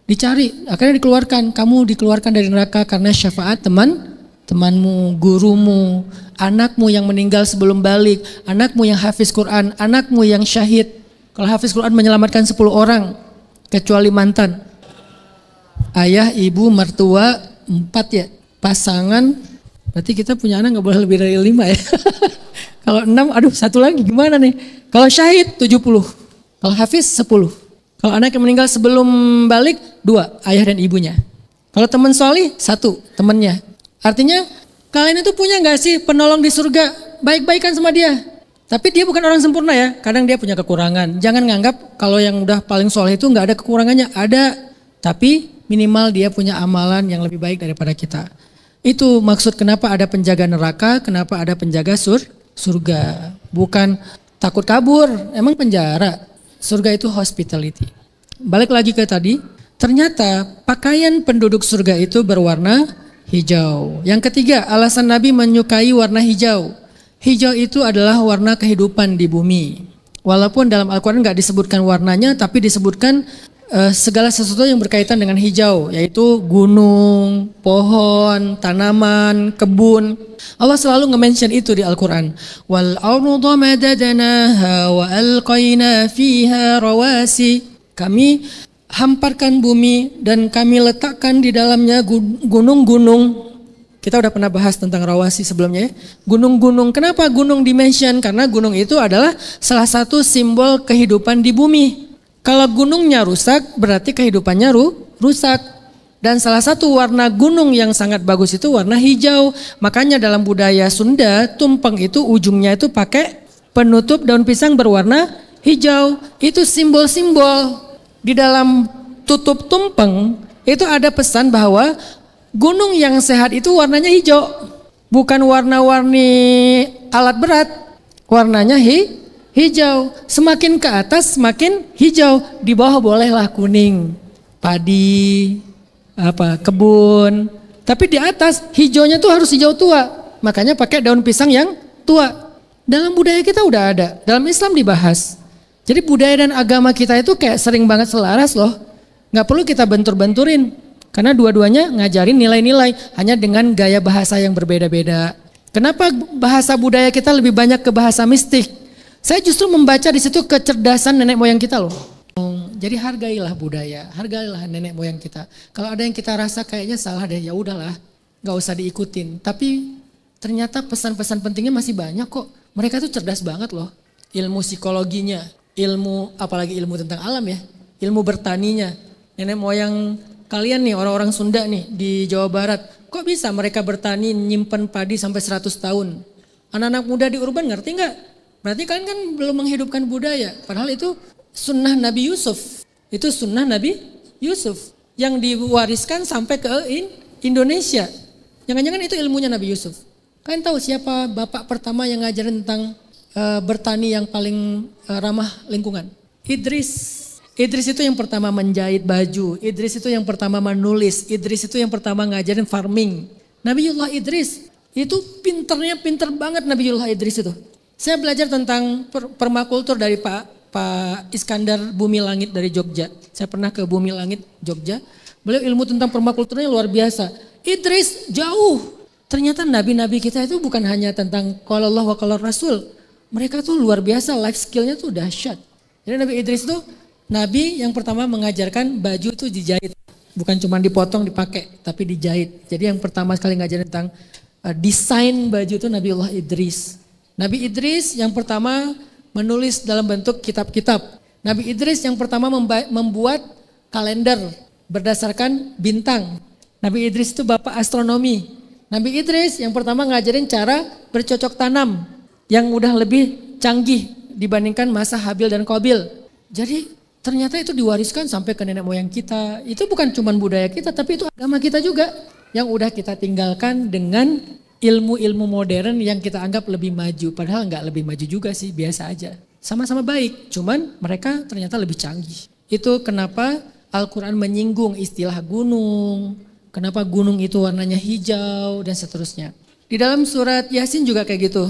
Dicari, akhirnya dikeluarkan. Kamu dikeluarkan dari neraka karena syafaat temanmu, gurumu, anakmu yang meninggal sebelum balik, anakmu yang hafiz Quran, anakmu yang syahid. Kalau hafiz Quran menyelamatkan 10 orang, kecuali mantan. Ayah, ibu, mertua, 4 ya. Pasangan, berarti kita punya anak gak boleh lebih dari 5 ya. Kalau 6, aduh 1 lagi gimana nih. Kalau syahid 70, kalau hafiz 10. Kalau anak yang meninggal sebelum balik, 2, ayah dan ibunya. Kalau teman solih, 1, temannya. Artinya kalian itu punya gak sih penolong di surga, baik-baikan sama dia. Tapi dia bukan orang sempurna ya, kadang dia punya kekurangan. Jangan nganggap kalau yang udah paling soleh itu gak ada kekurangannya, ada. Tapi minimal dia punya amalan yang lebih baik daripada kita. Itu maksud kenapa ada penjaga neraka, kenapa ada penjaga surga. Bukan takut kabur, emang penjara. Surga itu hospitality. Balik lagi ke tadi, ternyata pakaian penduduk surga itu berwarna hijau. Yang ketiga, alasan Nabi menyukai warna hijau. Hijau itu adalah warna kehidupan di bumi. Walaupun dalam Al-Quran nggak disebutkan warnanya, tapi disebutkan segala sesuatu yang berkaitan dengan hijau, yaitu gunung, pohon, tanaman, kebun. Allah selalu nge-mention itu di Al-Quran. Wal arda madadnaha wa alqaina fiha rawasi. Kami hamparkan bumi dan kami letakkan di dalamnya gunung-gunung. Kita udah pernah bahas tentang rawasi sebelumnya ya. Gunung-gunung, kenapa gunung dimention? Karena gunung itu adalah salah satu simbol kehidupan di bumi. Kalau gunungnya rusak, berarti kehidupannya rusak. Dan salah satu warna gunung yang sangat bagus itu warna hijau. Makanya dalam budaya Sunda, tumpeng itu ujungnya itu pakai penutup daun pisang berwarna hijau. Itu simbol-simbol. Di dalam tutup tumpeng itu ada pesan bahwa gunung yang sehat itu warnanya hijau. Bukan warna-warni alat berat. Warnanya hijau, semakin ke atas semakin hijau, di bawah bolehlah kuning, padi, kebun. Tapi di atas hijaunya tuh harus hijau tua, makanya pakai daun pisang yang tua. Dalam budaya kita udah ada, dalam Islam dibahas. Jadi budaya dan agama kita itu kayak sering banget selaras loh, nggak perlu kita bentur-benturin, karena dua-duanya ngajarin nilai-nilai, hanya dengan gaya bahasa yang berbeda-beda. Kenapa bahasa budaya kita lebih banyak ke bahasa mistik? Saya justru membaca di situ kecerdasan nenek moyang kita loh. Jadi hargailah budaya, hargailah nenek moyang kita. Kalau ada yang kita rasa kayaknya salah deh, ya udahlah, nggak usah diikutin. Tapi ternyata pesan-pesan pentingnya masih banyak kok. Mereka tuh cerdas banget loh. Ilmu psikologinya, apalagi ilmu tentang alam ya, ilmu bertaninya. Nenek moyang kalian nih, orang-orang Sunda nih di Jawa Barat, kok bisa mereka bertani nyimpen padi sampai 100 tahun? Anak-anak muda di urban ngerti nggak? Berarti kalian kan belum menghidupkan budaya. Padahal itu sunnah Nabi Yusuf. Itu sunnah Nabi Yusuf yang diwariskan sampai ke Indonesia. Jangan-jangan itu ilmunya Nabi Yusuf. Kalian tahu siapa bapak pertama yang ngajarin tentang bertani yang paling ramah lingkungan? Idris. Idris itu yang pertama menjahit baju. Idris itu yang pertama menulis. Idris itu yang pertama ngajarin farming. Nabiullah Idris itu pinter banget Nabiullah Idris itu. Saya belajar tentang permakultur dari Pak Iskandar Bumi Langit dari Jogja. Saya pernah ke Bumi Langit Jogja. Beliau ilmu tentang permakulturnya luar biasa. Idris jauh. Ternyata nabi-nabi kita itu bukan hanya tentang qala Allah wa qala Rasul. Mereka tuh luar biasa, life skillnya tuh dahsyat. Jadi Nabi Idris itu nabi yang pertama mengajarkan baju itu dijahit. Bukan cuma dipotong dipakai, tapi dijahit. Jadi yang pertama sekali ngajarin tentang desain baju itu Nabiullah Idris. Nabi Idris yang pertama menulis dalam bentuk kitab-kitab. Nabi Idris yang pertama membuat kalender berdasarkan bintang. Nabi Idris itu bapak astronomi. Nabi Idris yang pertama ngajarin cara bercocok tanam yang udah lebih canggih dibandingkan masa Habil dan Qabil. Jadi ternyata itu diwariskan sampai ke nenek moyang kita. Itu bukan cuma budaya kita, tapi itu agama kita juga yang udah kita tinggalkan dengan ilmu-ilmu modern yang kita anggap lebih maju. Padahal nggak lebih maju juga sih, biasa aja. Sama-sama baik, cuman mereka ternyata lebih canggih. Itu kenapa Al-Quran menyinggung istilah gunung, kenapa gunung itu warnanya hijau dan seterusnya. Di dalam surat Yasin juga kayak gitu.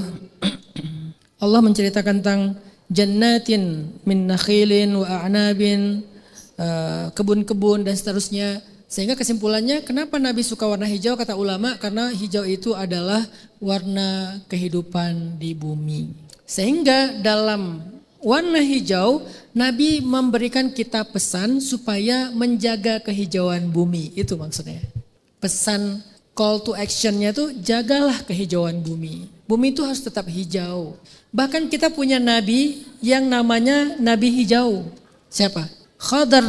Allah menceritakan tentang jannatin min nakhilin wa a'nabin, kebun-kebun dan seterusnya. Sehingga kesimpulannya kenapa Nabi suka warna hijau kata ulama, karena hijau itu adalah warna kehidupan di bumi. Sehingga dalam warna hijau Nabi memberikan kita pesan supaya menjaga kehijauan bumi. Itu maksudnya. Pesan call to actionnya itu jagalah kehijauan bumi. Bumi itu harus tetap hijau. Bahkan kita punya Nabi yang namanya Nabi Hijau. Siapa? Khadar.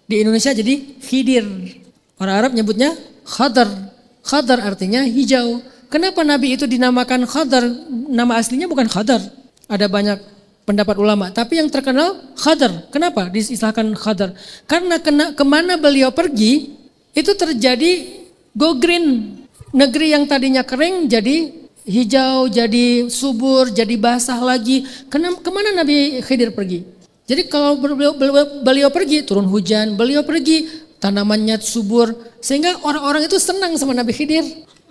Di Indonesia jadi Khidir. Orang Arab nyebutnya Khadar. Khadar artinya hijau. Kenapa Nabi itu dinamakan Khadar? Nama aslinya bukan Khadar. Ada banyak pendapat ulama. Tapi yang terkenal Khadar. Kenapa diistilahkan Khadar? Karena kemana beliau pergi itu terjadi go green. Negeri yang tadinya kering jadi hijau, jadi subur, jadi basah lagi. Kemana Nabi Khidir pergi? Jadi kalau beliau pergi turun hujan, beliau pergi tanamannya subur. Sehingga orang-orang itu senang sama Nabi Khidir.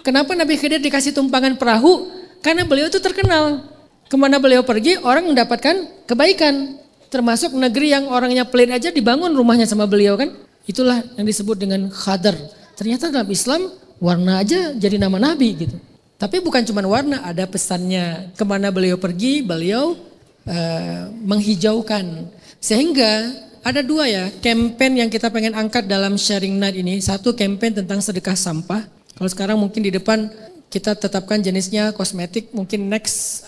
Kenapa Nabi Khidir dikasih tumpangan perahu? Karena beliau itu terkenal. Kemana beliau pergi orang mendapatkan kebaikan. Termasuk negeri yang orangnya pelit aja dibangun rumahnya sama beliau kan. Itulah yang disebut dengan khadar. Ternyata dalam Islam warna aja jadi nama Nabi gitu. Tapi bukan cuma warna, ada pesannya. Kemana beliau pergi, beliau menghijaukan. Sehingga ada dua ya, campaign yang kita pengen angkat dalam sharing night ini. Satu campaign tentang sedekah sampah. Kalau sekarang mungkin di depan kita tetapkan jenisnya kosmetik, mungkin next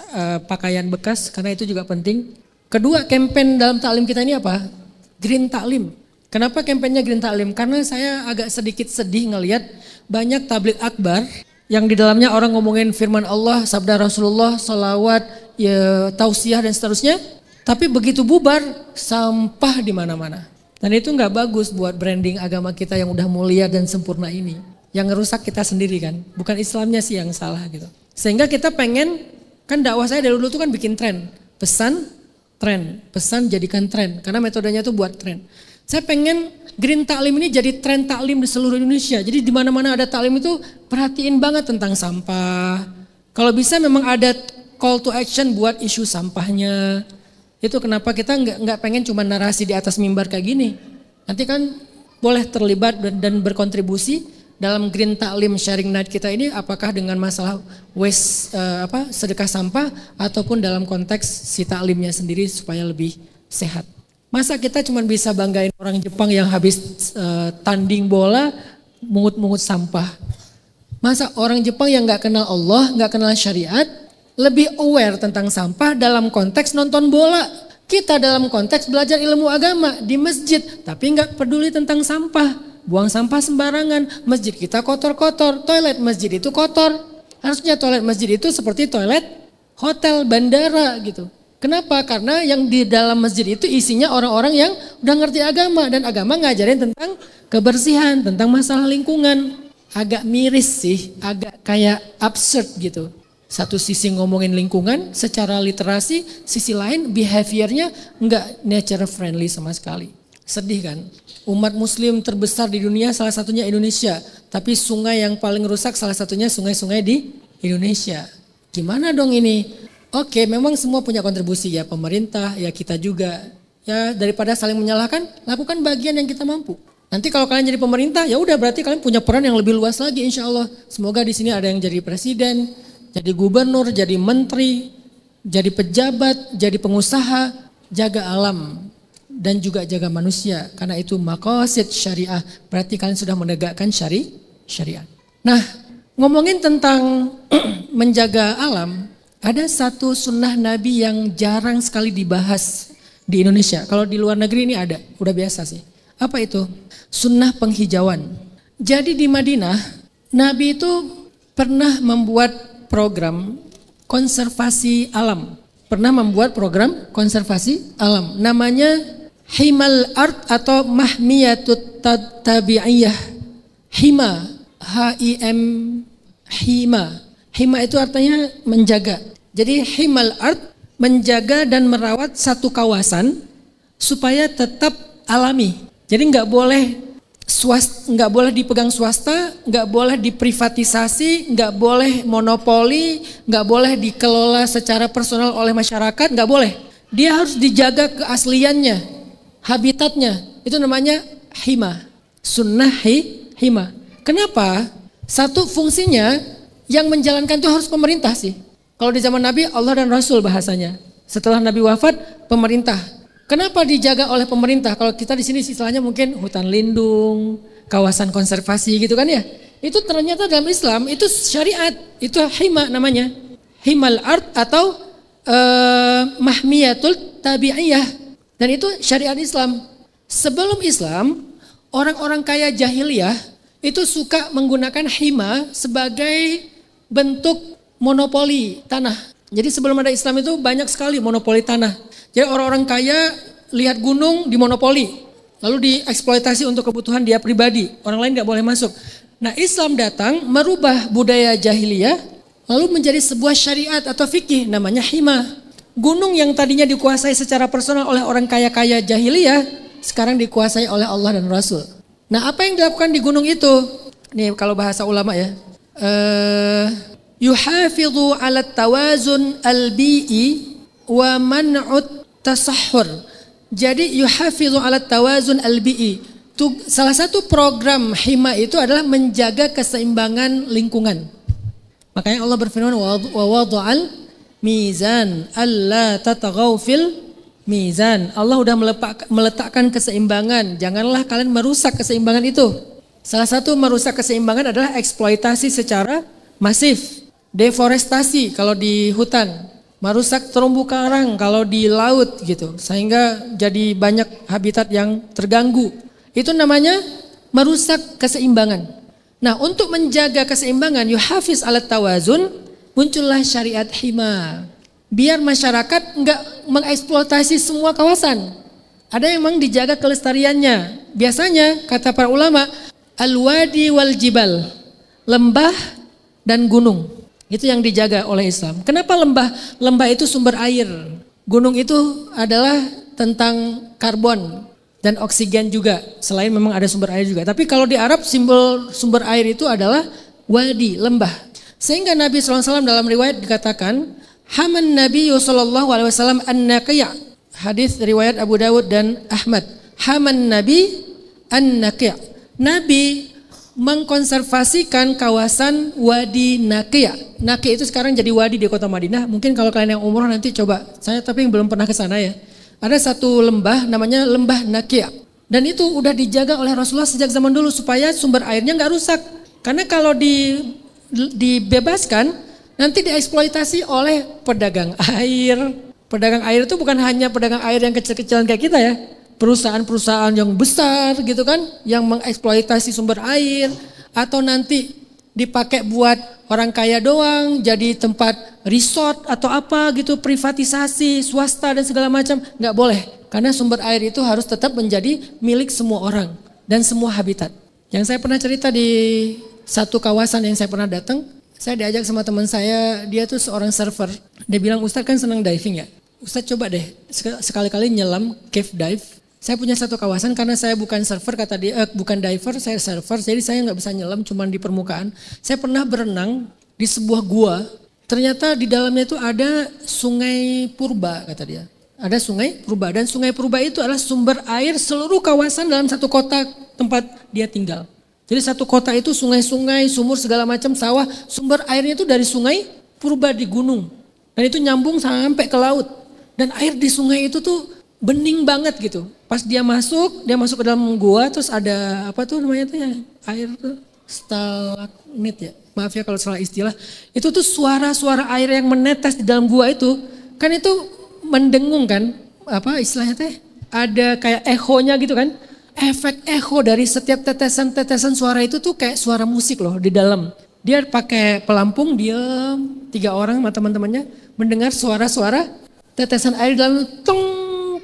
pakaian bekas karena itu juga penting. Kedua campaign dalam taklim kita ini apa? Green Taklim. Kenapa kampanyenya Green Taklim? Karena saya agak sedikit sedih ngelihat banyak tablik akbar yang di dalamnya orang ngomongin firman Allah, sabda Rasulullah, salawat, ya, tausiah dan seterusnya. Tapi begitu bubar, sampah di mana-mana. Dan itu nggak bagus buat branding agama kita yang udah mulia dan sempurna ini. Yang ngerusak kita sendiri kan, bukan Islamnya sih yang salah gitu. Sehingga kita pengen, kan dakwah saya dari dulu tuh kan bikin tren. Pesan jadikan tren. Karena metodenya tuh buat tren. Saya pengen Green Taklim ini jadi tren taklim di seluruh Indonesia. Jadi di mana-mana ada taklim itu perhatiin banget tentang sampah. Kalau bisa memang ada call to action buat isu sampahnya. Itu kenapa kita nggak pengen cuma narasi di atas mimbar kayak gini. Nanti kan boleh terlibat dan berkontribusi dalam Green Taklim sharing night kita ini, apakah dengan masalah waste sedekah sampah ataupun dalam konteks si taklimnya sendiri supaya lebih sehat. Masa kita cuma bisa banggain orang Jepang yang habis tanding bola mungut-mungut sampah. Masa orang Jepang yang nggak kenal Allah, nggak kenal syariat, lebih aware tentang sampah dalam konteks nonton bola. Kita dalam konteks belajar ilmu agama di masjid, tapi nggak peduli tentang sampah. Buang sampah sembarangan, masjid kita kotor-kotor, toilet masjid itu kotor. Harusnya toilet masjid itu seperti toilet hotel, bandara gitu. Kenapa? Karena yang di dalam masjid itu isinya orang-orang yang udah ngerti agama. Dan agama ngajarin tentang kebersihan, tentang masalah lingkungan. Agak miris sih, agak kayak absurd gitu. Satu sisi ngomongin lingkungan secara literasi, sisi lain behaviornya nggak nature friendly sama sekali. Sedih kan? Umat muslim terbesar di dunia salah satunya Indonesia. Tapi sungai yang paling rusak salah satunya sungai-sungai di Indonesia. Gimana dong ini? Oke, memang semua punya kontribusi ya, pemerintah, ya kita juga. Ya daripada saling menyalahkan, lakukan bagian yang kita mampu. Nanti kalau kalian jadi pemerintah, ya udah berarti kalian punya peran yang lebih luas lagi insya Allah. Semoga di sini ada yang jadi presiden, jadi gubernur, jadi menteri, jadi pejabat, jadi pengusaha, jaga alam. Dan juga jaga manusia, karena itu maqasid syariah, berarti kalian sudah menegakkan syariat. Nah, ngomongin tentang menjaga alam, ada satu sunnah Nabi yang jarang sekali dibahas di Indonesia. Kalau di luar negeri ini ada, udah biasa sih. Apa itu? Sunnah penghijauan. Jadi di Madinah, Nabi itu pernah membuat program konservasi alam. Namanya Himal Art atau Mahmiyatut Tabi'iyah. Hima, H-I-M, Hima. Hima itu artinya menjaga. Jadi Himal Art menjaga dan merawat satu kawasan supaya tetap alami. Jadi nggak boleh dipegang swasta, nggak boleh diprivatisasi, nggak boleh monopoli, nggak boleh dikelola secara personal oleh masyarakat, nggak boleh. Dia harus dijaga keasliannya. Habitatnya, itu namanya hima, sunnah hima. Kenapa? Satu fungsinya yang menjalankan itu harus pemerintah sih. Kalau di zaman Nabi Allah dan Rasul bahasanya. Setelah Nabi wafat pemerintah. Kenapa dijaga oleh pemerintah? Kalau kita di sini istilahnya mungkin hutan lindung, kawasan konservasi gitu kan ya. Itu ternyata dalam Islam itu syariat, itu hima namanya. Himal art atau mahmiyatul tabi'iyah. Dan itu syariat Islam. Sebelum Islam, orang-orang kaya jahiliyah itu suka menggunakan hima sebagai bentuk monopoli tanah. Jadi sebelum ada Islam itu banyak sekali monopoli tanah. Jadi orang-orang kaya lihat gunung dimonopoli, lalu dieksploitasi untuk kebutuhan dia pribadi. Orang lain gak boleh masuk. Nah Islam datang merubah budaya jahiliyah lalu menjadi sebuah syariat atau fikih namanya hima. Gunung yang tadinya dikuasai secara personal oleh orang kaya-kaya jahiliyah, sekarang dikuasai oleh Allah dan Rasul. Nah apa yang dilakukan di gunung itu? Nih kalau bahasa ulama ya. yuhafidhu 'ala tawazun al-bi'i wa man'ut tasahhur. Jadi yuhafidhu 'ala tawazun al-bi'i. Salah satu program hima itu adalah menjaga keseimbangan lingkungan. Makanya Allah berfirman wa wada'al mizan alla tataghaw fil mizan. Allah sudah meletakkan keseimbangan. Janganlah kalian merusak keseimbangan itu. Salah satu merusak keseimbangan adalah eksploitasi secara masif. Deforestasi kalau di hutan. Merusak terumbu karang kalau di laut gitu. Sehingga jadi banyak habitat yang terganggu. Itu namanya merusak keseimbangan. Nah, untuk menjaga keseimbangan yuhafiz alat tawazun, muncullah syariat hima. Biar masyarakat enggak mengeksploitasi semua kawasan. Ada yang memang dijaga kelestariannya. Biasanya kata para ulama, al-wadi wal jibal, lembah dan gunung. Itu yang dijaga oleh Islam. Kenapa lembah? Lembah itu sumber air. Gunung itu adalah tentang karbon dan oksigen juga, selain memang ada sumber air juga. Tapi kalau di Arab simbol sumber air itu adalah wadi, lembah. Sehingga Nabi SAW dalam riwayat dikatakan, Haman Nabi SAW an-Naqi'. Hadis riwayat Abu Dawud dan Ahmad. Haman Nabi an-Naqi'. Nabi mengkonservasikan kawasan Wadi Naqi'. Naqi' itu sekarang jadi wadi di kota Madinah. Mungkin kalau kalian yang umroh nanti coba. Saya tapi yang belum pernah ke sana ya. Ada satu lembah namanya lembah Naqi'. Dan itu udah dijaga oleh Rasulullah sejak zaman dulu supaya sumber airnya nggak rusak. Karena kalau dibebaskan nanti dieksploitasi oleh pedagang air. Pedagang air itu bukan hanya pedagang air yang kecil-kecilan kayak kita ya. Perusahaan-perusahaan yang besar gitu kan, yang mengeksploitasi sumber air atau nanti dipakai buat orang kaya doang, jadi tempat resort atau apa gitu, privatisasi, swasta dan segala macam, nggak boleh. Karena sumber air itu harus tetap menjadi milik semua orang dan semua habitat. Yang saya pernah cerita di satu kawasan yang saya pernah datang, saya diajak sama teman saya, dia tuh seorang surfer. Dia bilang, Ustadz kan senang diving ya, Ustadz coba deh sekali-kali nyelam cave dive. Saya punya satu kawasan karena saya bukan surfer, kata dia, bukan diver, saya surfer, jadi saya nggak bisa nyelam, cuma di permukaan. Saya pernah berenang di sebuah gua, ternyata di dalamnya itu ada sungai purba, kata dia. Ada sungai purba, dan sungai purba itu adalah sumber air seluruh kawasan dalam satu kota tempat dia tinggal. Jadi satu kota itu sungai-sungai, sumur segala macam, sawah, sumber airnya itu dari sungai purba di gunung. Dan itu nyambung sampai ke laut. Dan air di sungai itu tuh bening banget gitu. Pas dia masuk ke dalam gua, terus ada apa tuh namanya tuh ya, air tuh stalagmit ya. Maaf ya kalau salah istilah. Itu tuh suara-suara air yang menetes di dalam gua itu, kan itu mendengung kan, apa istilahnya teh? Ada kayak echonya gitu kan. Efek echo dari setiap tetesan-tetesan suara itu tuh kayak suara musik loh di dalam. Dia pakai pelampung, diam, 3 orang sama teman-temannya mendengar suara-suara tetesan air di dalam, tleng,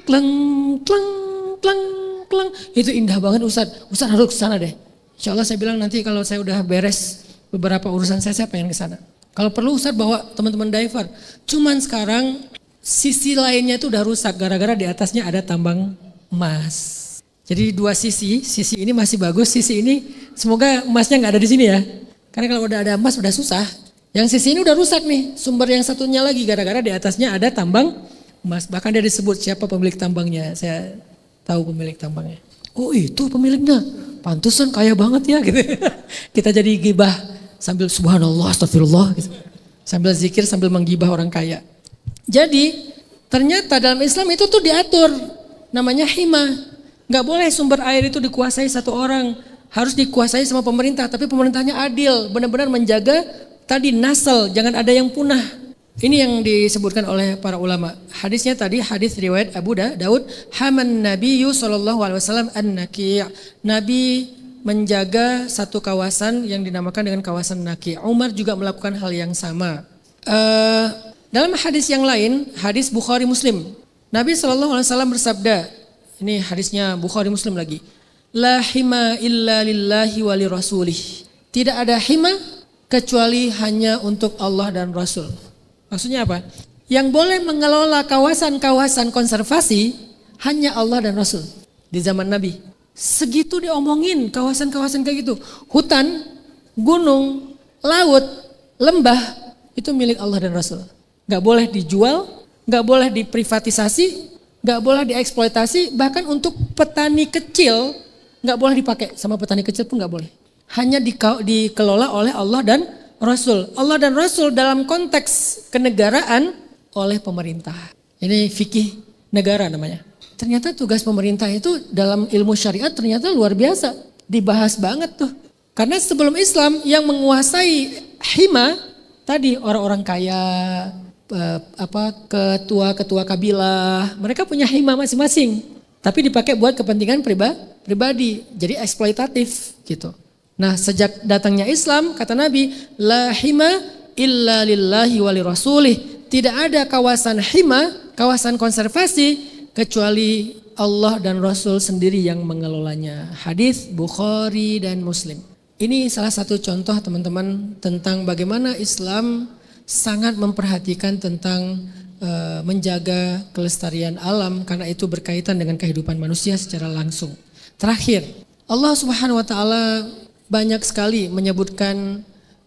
kleng, kleng, kleng, kleng. Itu indah banget Ustadz. Ustadz harus ke sana deh. Insya Allah saya bilang nanti kalau saya udah beres beberapa urusan saya pengen ke sana. Kalau perlu Ustadz bawa teman-teman diver. Cuman sekarang sisi lainnya itu udah rusak gara-gara di atasnya ada tambang emas. Jadi 2 sisi ini masih bagus, sisi ini semoga emasnya nggak ada di sini ya. Karena kalau udah ada emas udah susah. Yang sisi ini udah rusak nih, sumber yang satunya lagi gara-gara di atasnya ada tambang emas. Bahkan dia disebut siapa pemilik tambangnya, saya tahu pemilik tambangnya. Oh itu pemiliknya, pantesan kaya banget ya gitu. Kita jadi gibah sambil subhanallah, astagfirullah gitu. Sambil zikir, sambil menggibah orang kaya. Jadi ternyata dalam Islam itu tuh diatur, namanya hima. Gak boleh sumber air itu dikuasai satu orang, harus dikuasai sama pemerintah. Tapi pemerintahnya adil, benar-benar menjaga tadi nasl, jangan ada yang punah. Ini yang disebutkan oleh para ulama. Hadisnya tadi hadis riwayat Abu Dawud, Haman Nabiyyu sallallahu alaihi wasallam an-Naqi'. Nabi menjaga satu kawasan yang dinamakan dengan kawasan Naqi'. Umar juga melakukan hal yang sama. Dalam hadis yang lain, hadis Bukhari Muslim, Nabi sallallahu alaihi wasallam bersabda, ini hadisnya Bukhari Muslim lagi. La hima illa lillahi wa li rasulih. Tidak ada hima kecuali hanya untuk Allah dan Rasul. Maksudnya apa? Yang boleh mengelola kawasan-kawasan konservasi hanya Allah dan Rasul di zaman Nabi. Segitu diomongin kawasan-kawasan kayak gitu. Hutan, gunung, laut, lembah, itu milik Allah dan Rasul. Gak boleh dijual, gak boleh diprivatisasi, gak boleh dieksploitasi, bahkan untuk petani kecil gak boleh dipakai, sama petani kecil pun gak boleh. Hanya dikelola oleh Allah dan Rasul. Allah dan Rasul dalam konteks kenegaraan oleh pemerintah. Ini fikih negara namanya. Ternyata tugas pemerintah itu dalam ilmu syariat ternyata luar biasa. Dibahas banget tuh. Karena sebelum Islam yang menguasai hima tadi orang-orang kaya, ketua-ketua kabilah, mereka punya hima masing-masing. Tapi dipakai buat kepentingan pribadi. Jadi eksploitatif gitu. Nah, sejak datangnya Islam kata Nabi, la hima illa lillahi wa lirasulih. Tidak ada kawasan hima, kawasan konservasi kecuali Allah dan Rasul sendiri yang mengelolanya. Hadis Bukhari dan Muslim. Ini salah satu contoh teman-teman tentang bagaimana Islam sangat memperhatikan tentang menjaga kelestarian alam karena itu berkaitan dengan kehidupan manusia secara langsung. Terakhir, Allah Subhanahu wa taala banyak sekali menyebutkan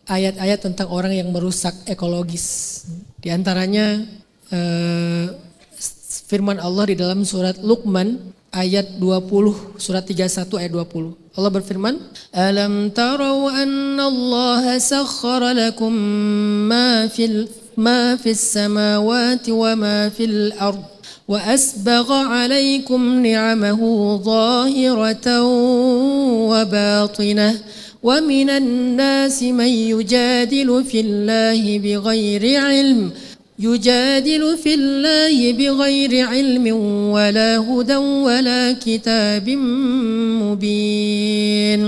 ayat-ayat tentang orang yang merusak ekologis. Di antaranya firman Allah di dalam surat Luqman ayat 20, surat 31 ayat 20. Allah berfirman, "Alam tarau anna Allah sakhkhara lakum ma fis samawati wa ma fil ard wa asbagha 'alaikum ni'amahu zahiratan wa batinah wa minan nasi man yujadilu fillahi bighairi 'ilm يجادل في الله بغير علم ولا هدى ولا كتاب مبين.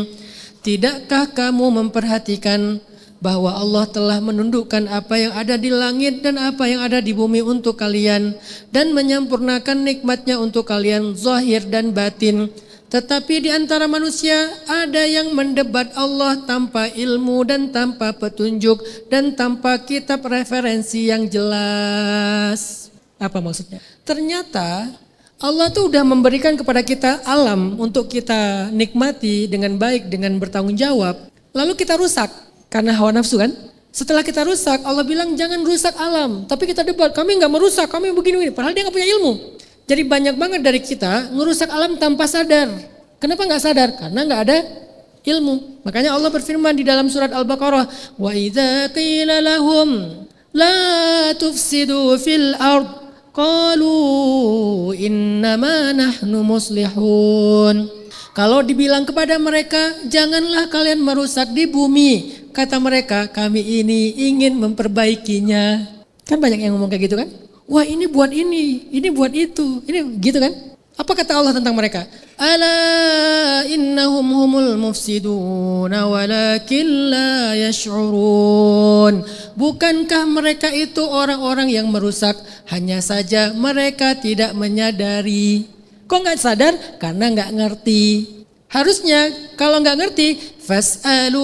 Tidakkah kamu memperhatikan bahwa Allah telah menundukkan apa yang ada di langit dan apa yang ada di bumi untuk kalian dan menyempurnakan nikmatnya untuk kalian zahir dan batin. Tetapi di antara manusia ada yang mendebat Allah tanpa ilmu dan tanpa petunjuk dan tanpa kitab referensi yang jelas. Apa maksudnya? Ternyata Allah tuh udah memberikan kepada kita alam untuk kita nikmati dengan baik, dengan bertanggung jawab. Lalu kita rusak karena hawa nafsu kan? Setelah kita rusak, Allah bilang jangan rusak alam. Tapi kita debat, kami gak merusak, kami begini-begini. Padahal dia gak punya ilmu. Jadi banyak banget dari kita ngerusak alam tanpa sadar. Kenapa gak sadar? Karena gak ada ilmu. Makanya Allah berfirman di dalam surat Al-Baqarah, "Wa idza qila lahum la tufsidu fil ard qalu innama nahnu muslihun." Kalau dibilang kepada mereka, janganlah kalian merusak di bumi. Kata mereka, kami ini ingin memperbaikinya. Kan banyak yang ngomong kayak gitu kan? Wah ini buat ini buat itu, ini gitu kan? Apa kata Allah tentang mereka? Ala innahum humul mufsiduna walakin la yash'urun. Bukankah mereka itu orang-orang yang merusak, hanya saja mereka tidak menyadari. Kok gak sadar? Karena gak ngerti. Harusnya kalau nggak ngerti, fas'alu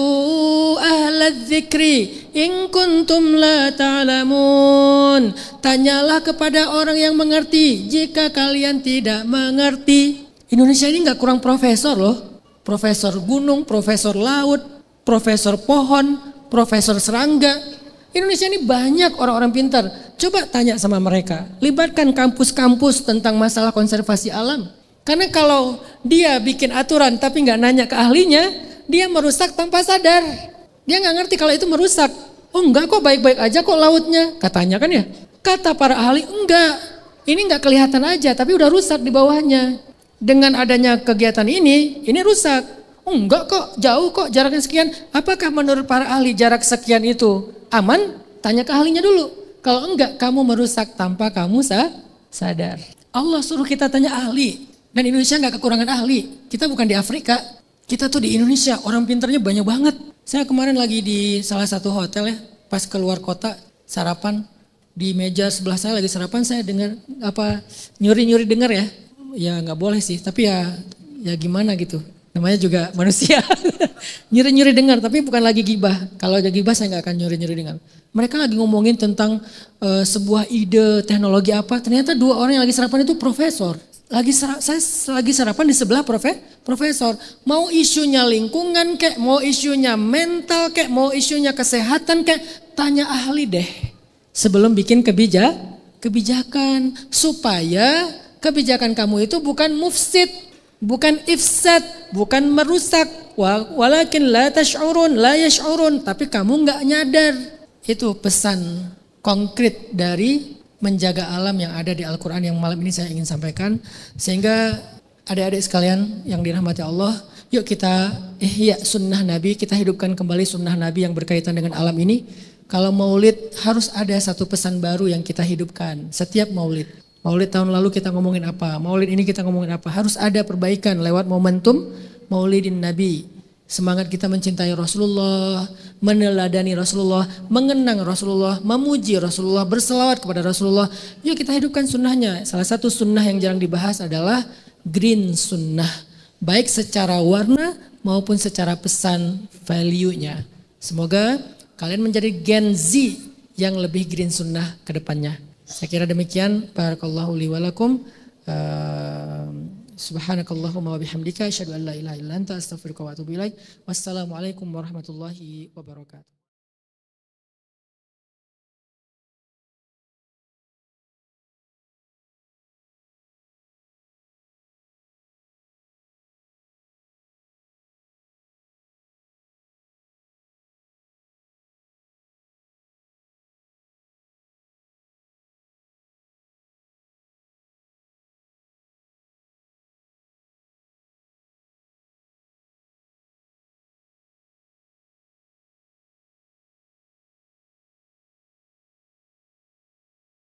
ahlal dzikri in kuntum la ta'lamun. Tanyalah kepada orang yang mengerti jika kalian tidak mengerti. Indonesia ini nggak kurang profesor loh. Profesor gunung, profesor laut, profesor pohon, profesor serangga. Indonesia ini banyak orang-orang pintar. Coba tanya sama mereka. Libatkan kampus-kampus tentang masalah konservasi alam. Karena kalau dia bikin aturan tapi nggak nanya ke ahlinya, dia merusak tanpa sadar. Dia nggak ngerti kalau itu merusak. Oh enggak kok, baik-baik aja kok lautnya, katanya kan ya. Kata para ahli enggak, ini nggak kelihatan aja tapi udah rusak di bawahnya. Dengan adanya kegiatan ini rusak. Oh enggak kok, jauh kok jaraknya sekian. Apakah menurut para ahli jarak sekian itu aman? Tanya ke ahlinya dulu. Kalau enggak, kamu merusak tanpa kamu sadar. Allah suruh kita tanya ahli. Dan Indonesia nggak kekurangan ahli. Kita bukan di Afrika. Kita tuh di Indonesia, orang pintarnya banyak banget. Saya kemarin lagi di salah satu hotel ya, pas keluar kota sarapan, di meja sebelah saya lagi sarapan, saya dengar nyuri-nyuri dengar ya. Ya nggak boleh sih, tapi ya gimana gitu. Namanya juga manusia. Nyuri-nyuri dengar, tapi bukan lagi gibah. Kalau ada gibah saya nggak akan nyuri-nyuri dengar. Mereka lagi ngomongin tentang sebuah ide teknologi apa. Ternyata dua orang yang lagi sarapan itu profesor. Saya lagi sarapan di sebelah profesor. Mau isunya lingkungan kek, mau isunya mental kek, mau isunya kesehatan kek, tanya ahli deh sebelum bikin kebijakan supaya kebijakan kamu itu bukan mufsid, bukan ifsad, bukan merusak. Walakin la tash'urun, la yash'urun, tapi kamu nggak nyadar. Itu pesan konkret dari menjaga alam yang ada di Al-Quran yang malam ini saya ingin sampaikan. Sehingga adik-adik sekalian yang dirahmati Allah, yuk kita ihya sunnah Nabi, kita hidupkan kembali sunnah Nabi yang berkaitan dengan alam ini. Kalau maulid harus ada satu pesan baru yang kita hidupkan setiap maulid. Maulid tahun lalu kita ngomongin apa, maulid ini kita ngomongin apa. Harus ada perbaikan lewat momentum maulidin Nabi. Semangat kita mencintai Rasulullah, meneladani Rasulullah, mengenang Rasulullah, memuji Rasulullah, berselawat kepada Rasulullah. Yuk kita hidupkan sunnahnya. Salah satu sunnah yang jarang dibahas adalah green sunnah. Baik secara warna maupun secara pesan value-nya. Semoga kalian menjadi Gen Z yang lebih green sunnah ke depannya. Saya kira demikian. Barakallahu li wa lakum. Subhanakallahumma wa bihamdika asyhadu an la ilaha illa anta astaghfiruka wa atubu ilaik. Wassalamualaikum warahmatullahi wabarakatuh.